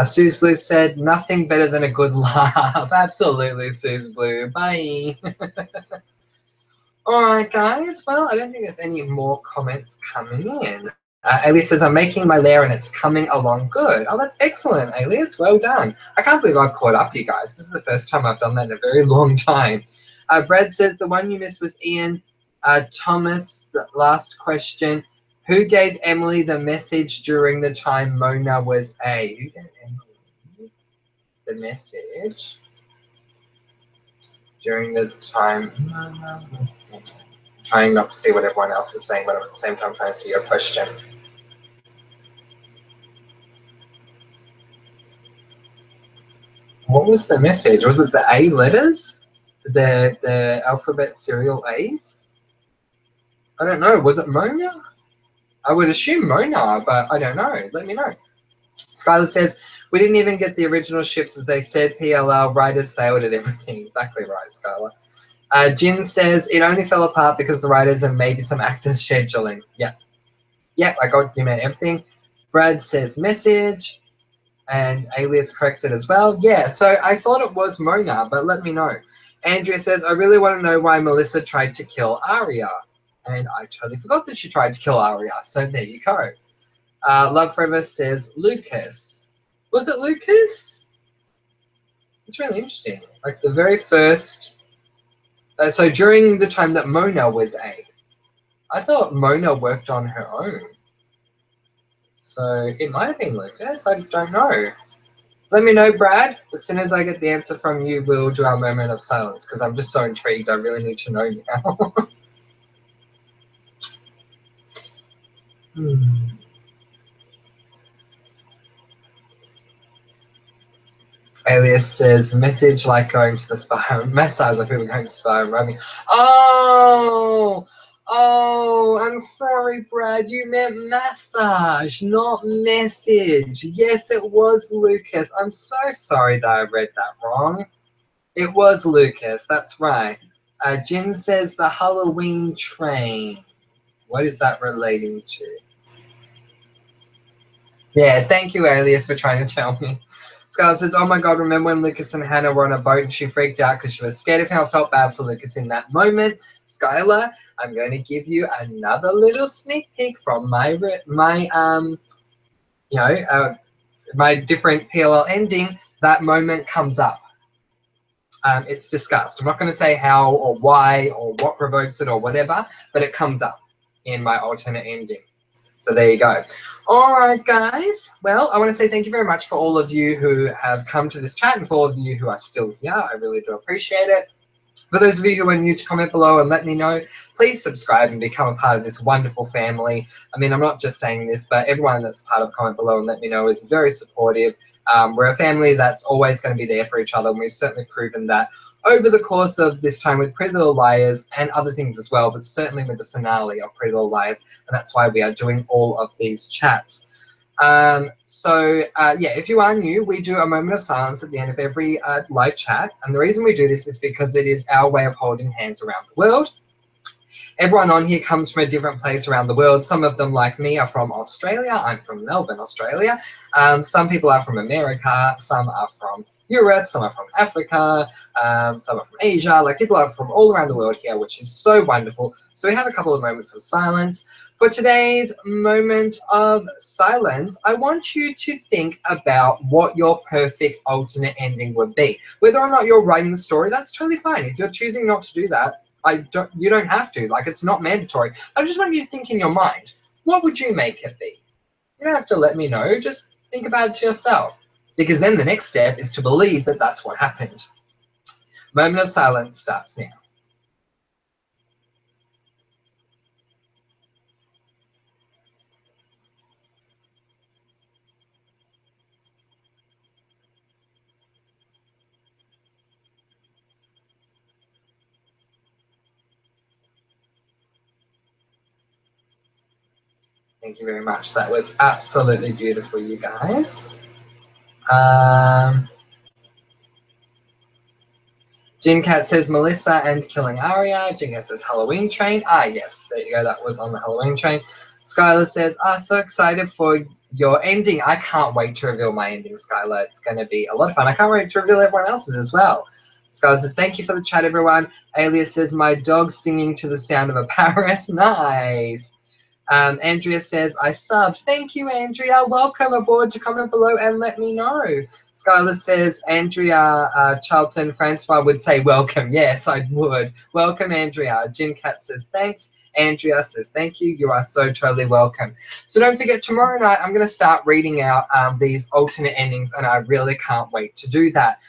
Suze Blue said, nothing better than a good laugh. Absolutely, Suze Blue. Bye. Alright guys, well I don't think there's any more comments coming in. Alias says, I'm making my lair and it's coming along good. Oh, that's excellent, Alias. Well done. I can't believe I've caught up, you guys. This is the first time I've done that in a very long time. Brad says, the one you missed was Ian. Thomas, the last question. Who gave Emily the message during the time Mona was A? Who gave Emily the message during the time Mona was A? Trying not to see what everyone else is saying, but at the same time trying to see your question. What was the message? Was it the A letters? The alphabet serial A's? I don't know. Was it Mona? I would assume Mona, but I don't know. Let me know. Skylar says, we didn't even get the original ships as they said. PLR writers failed at everything. Exactly right, Skylar. Jin says, it only fell apart because the writers and maybe some actors scheduling. Yeah. Yeah, I got you, man. Everything. Brad says message, and Alias corrects it as well. Yeah, so I thought it was Mona, but let me know. Andrea says, I really want to know why Melissa tried to kill Arya. And I totally forgot that she tried to kill Arya, so there you go. Love Forever says Lucas. Was it Lucas? It's really interesting. Like the very first... so during the time that Mona was A, I thought Mona worked on her own. So it might have been Lucas. I don't know. Let me know, Brad. As soon as I get the answer from you, we'll do our moment of silence because I'm just so intrigued. I really need to know now. Alias says, message like going to the spa. Massage like people going to spa and rubbing. Oh! Oh, I'm sorry, Brad. You meant massage, not message. Yes, it was Lucas. I'm so sorry that I read that wrong. It was Lucas. That's right. Jen says the Halloween train. What is that relating to? Yeah, thank you, Alias, for trying to tell me. Scarlett says, oh my God, remember when Lucas and Hannah were on a boat and she freaked out because she was scared of him? I felt bad for Lucas in that moment. Skylar, I'm going to give you another little sneak peek from my different PLL ending. That moment comes up. It's discussed. I'm not going to say how or why or what provokes it or whatever, but it comes up in my alternate ending. So there you go. All right, guys. Well, I want to say thank you very much for all of you who have come to this chat and for all of you who are still here. I really do appreciate it. For those of you who are new, to comment below and let me know. Please subscribe and become a part of this wonderful family. I mean, I'm not just saying this, but everyone that's part of Comment Below and Let Me Know is very supportive. We're a family that's always going to be there for each other, and we've certainly proven that over the course of this time with Pretty Little Liars and other things as well, but certainly with the finale of Pretty Little Liars, and that's why we are doing all of these chats. Yeah, if you are new, we do a moment of silence at the end of every live chat. And the reason we do this is because it is our way of holding hands around the world. Everyone on here comes from a different place around the world. Some of them, like me, are from Australia. I'm from Melbourne, Australia. Some people are from America. Some are from Europe. Some are from Africa. Some are from Asia. Like, people are from all around the world here, which is so wonderful. So we have a couple of moments of silence. For today's moment of silence, I want you to think about what your perfect alternate ending would be. Whether or not you're writing the story, that's totally fine. If you're choosing not to do that, you don't have to. Like, it's not mandatory. I just want you to think in your mind, what would you make it be? You don't have to let me know. Just think about it to yourself. Because then the next step is to believe that that's what happened. Moment of silence starts now. Thank you very much. That was absolutely beautiful, you guys. Jincat says Melissa and killing Aria. Jincat says Halloween train. Ah, yes, there you go. That was on the Halloween train. Skylar says, so excited for your ending. I can't wait to reveal my ending, Skylar. It's going to be a lot of fun. I can't wait to reveal everyone else's as well. Skylar says, thank you for the chat, everyone. Alias says, my dog singing to the sound of a parrot. Nice. Andrea says, I subbed. Thank you, Andrea. Welcome aboard to comment below and let me know. Skylar says, Andrea Charlton Francois would say welcome. Yes, I would. Welcome, Andrea. Jim Cat says, thanks. Andrea says, thank you. You are so totally welcome. So don't forget, tomorrow night I'm going to start reading out these alternate endings, and I really can't wait to do that.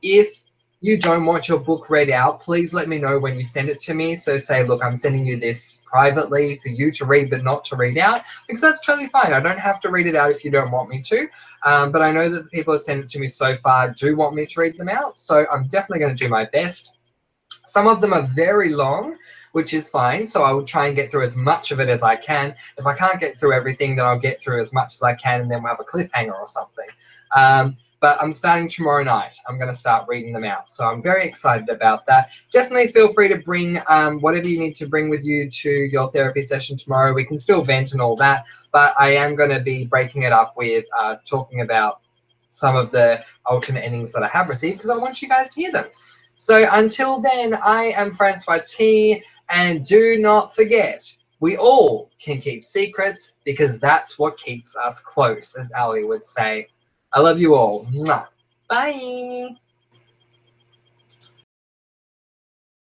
If you don't want your book read out, please let me know when you send it to me. So say, look, I'm sending you this privately for you to read, but not to read out, because that's totally fine. I don't have to read it out if you don't want me to. But I know that the people who sent it to me so far do want me to read them out. So I'm definitely going to do my best. Some of them are very long, which is fine. So I will try and get through as much of it as I can. If I can't get through everything, then I'll get through as much as I can, and then we'll have a cliffhanger or something. But I'm starting tomorrow night. I'm going to start reading them out. So I'm very excited about that. Definitely feel free to bring whatever you need to bring with you to your therapy session tomorrow. We can still vent and all that, but I am going to be breaking it up with talking about some of the alternate endings that I have received, because I want you guys to hear them. So until then, I am Francois T, and do not forget, we all can keep secrets, because that's what keeps us close, as Ali would say. I love you all. Mwah. Bye.